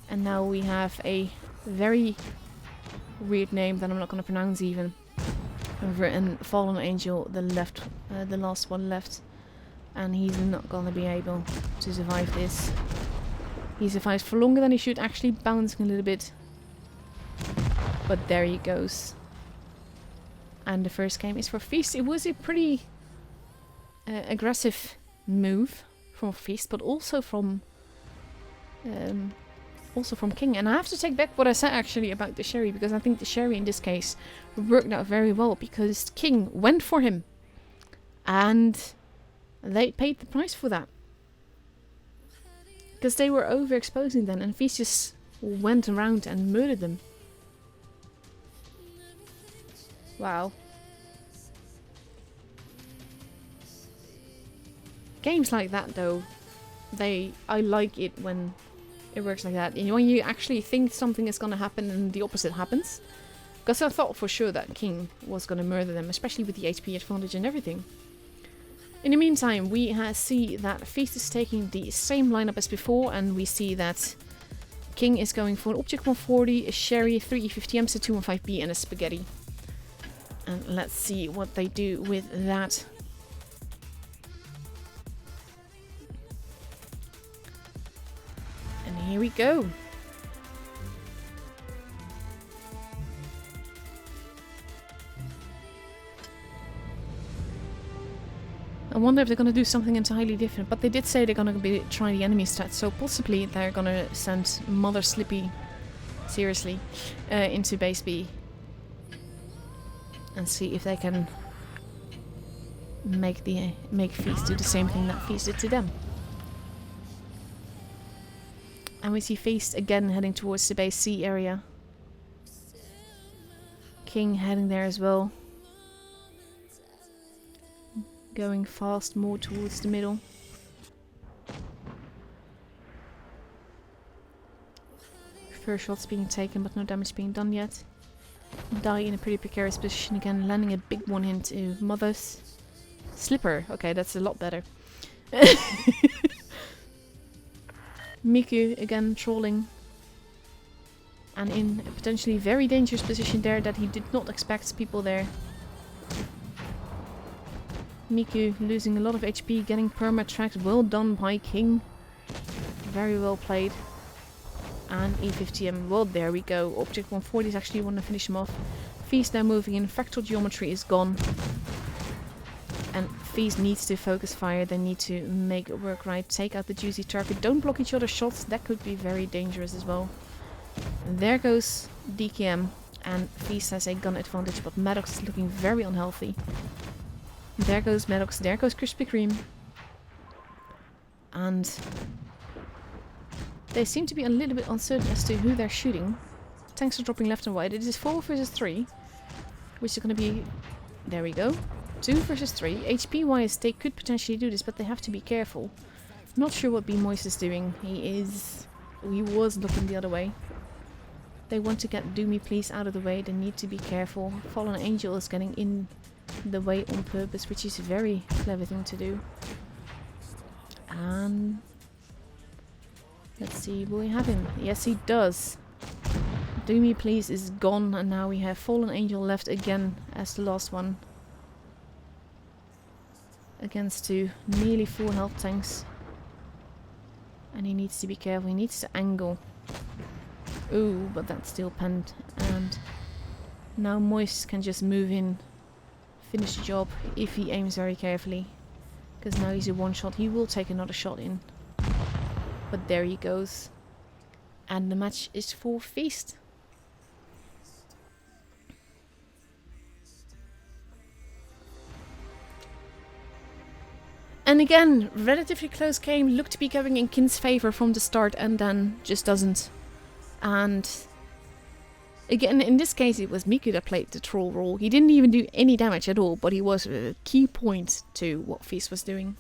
And now we have a very weird name that I'm not going to pronounce even. And Fallen Angel, the last one left. And he's not going to be able to survive this. He survives for longer than he should, actually bouncing a little bit. But there he goes. And the first game is for Feast. It was a pretty aggressive move from Feast, but also from King. And I have to take back what I said actually about the Sherry, because I think the Sherry in this case worked out very well, because King went for him and they paid the price for that, because they were overexposing them and Feast just went around and murdered them. Wow. Games like that though, I like it when It works like that. And when you actually think something is going to happen and the opposite happens. Because I thought for sure that King was going to murder them, especially with the HP advantage and everything. In the meantime, we see that Feast is taking the same lineup as before, and we see that King is going for an Object 140, a Sherry, 3 E50Ms, a 215B, and a Spaghetti. And let's see what they do with that. And here we go. I wonder if they're going to do something entirely different, but they did say they're going to be trying the enemy stats, so possibly they're going to send Mother Slippy, seriously, into base B. And see if they can make Feast do the same thing that Feast did to them. And we see Feast again heading towards the base C area. King heading there as well. Going fast more towards the middle. First shot's being taken but no damage being done yet. Die in a pretty precarious position again, landing a big one into Mother's. Slipper, okay, that's a lot better. Miku again trolling. And in a potentially very dangerous position there that he did not expect people there. Miku losing a lot of HP, getting perma-tracked. Well done by King. Very well played. And E50M. Well, there we go. Object 140 is actually want to finish him off. Feast now moving in. Fractal Geometry is gone. And Feast needs to focus fire. They need to make it work right. Take out the juicy target. Don't block each other's shots. That could be very dangerous as well. And there goes DKM. And Feast has a gun advantage, but Maddox is looking very unhealthy. There goes Maddox, there goes Krispy Kreme. And they seem to be a little bit uncertain as to who they're shooting. Tanks are dropping left and right. It is 4 versus 3. Which is going to be... There we go. 2 versus 3. HP wise they could potentially do this, but they have to be careful. Not sure what B Moist is doing. He was looking the other way. They want to get Do Me Please out of the way. They need to be careful. Fallen Angel is getting in the way on purpose, which is a very clever thing to do. And let's see, will we have him? Yes, he does. Do Me Please is gone, and now we have Fallen Angel left again as the last one. Against 2 nearly full health tanks. And he needs to be careful, he needs to angle. Ooh, but that's still penned. And now Moist can just move in. Finish the job if he aims very carefully. Because now he's a one shot. He will take another shot in. But there he goes. And the match is for Feast. And again, relatively close game. Looked to be going in Kin's favor from the start and then just doesn't. And again, in this case, it was Miku that played the troll role. He didn't even do any damage at all, but he was a key point to what Feast was doing.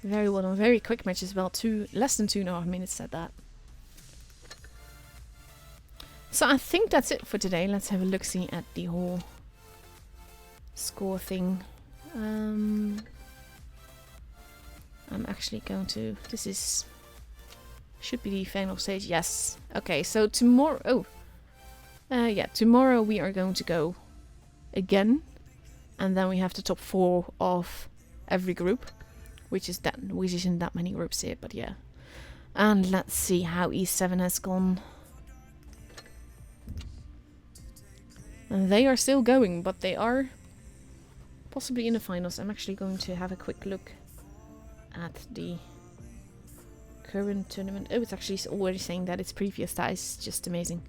Very well done. Very quick match as well. Less than 2.5 minutes at that. So I think that's it for today. Let's have a look-see at the whole score thing. I'm actually going to... This should be the final stage. Yes. Okay, so tomorrow... tomorrow we are going to go again. And then we have the top 4 of every group. Which isn't that many groups here, but yeah. And let's see how E7 has gone. And they are still going, but they are possibly in the finals. I'm actually going to have a quick look at the current tournament. Oh, it's actually already saying that it's previous. That is just amazing.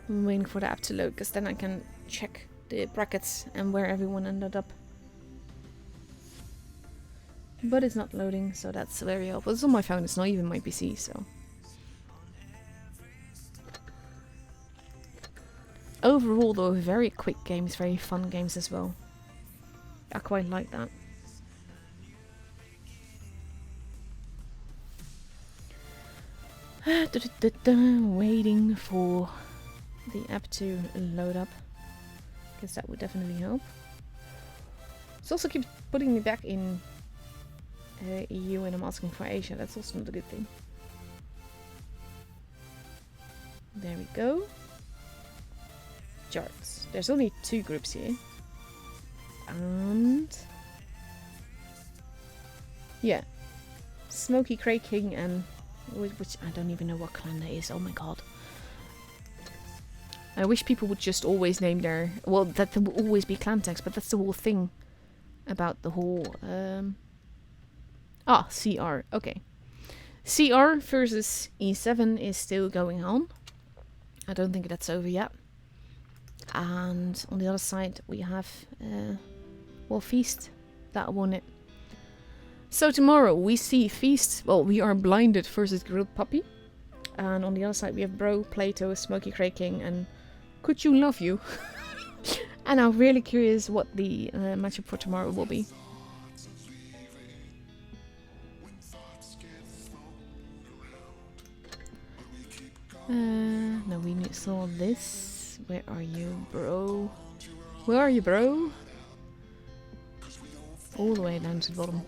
I'm waiting for the app to load, because then I can check the brackets and where everyone ended up. But it's not loading, so that's very helpful. It's on my phone, it's not even my PC, so... Overall though, very quick games, very fun games as well. I quite like that. Waiting for the app to load up. Guess that would definitely help. It also keeps putting me back in EU and I'm asking for Asia. That's also not a good thing. There we go. Charts. There's only 2 groups here. And yeah, Smoky Cray King and which I don't even know what clan that is. Oh my god. I wish people would just always name their... Well, that there will always be clan tags, but that's the whole thing about the whole... CR. Okay. CR versus E7 is still going on. I don't think that's over yet. And on the other side we have... Feast. That won it. So tomorrow we see Feast. Well, we are Blinded versus Grilled Puppy. And on the other side we have Bro, Plato, Smoky Cray King and Could You Love You? And I'm really curious what the matchup for tomorrow will be. No, we saw this. Where are you, bro? Where are you, bro? All the way down to the bottom.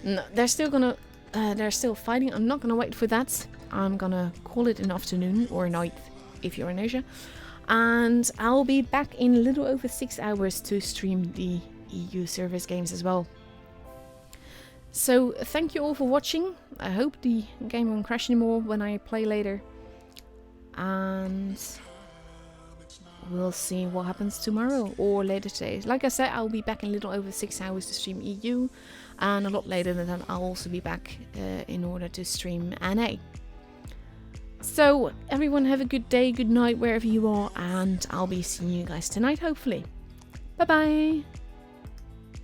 No, they're still gonna... they're still fighting. I'm not gonna wait for that. I'm gonna call it an afternoon or night if you're in Asia. And I'll be back in a little over 6 hours to stream the EU service games as well. So thank you all for watching. I hope the game won't crash anymore when I play later. And we'll see what happens tomorrow or later today. Like I said, I'll be back in a little over 6 hours to stream EU. And a lot later than that, I'll also be back in order to stream NA. So everyone have a good day, good night, wherever you are. And I'll be seeing you guys tonight, hopefully. Bye bye.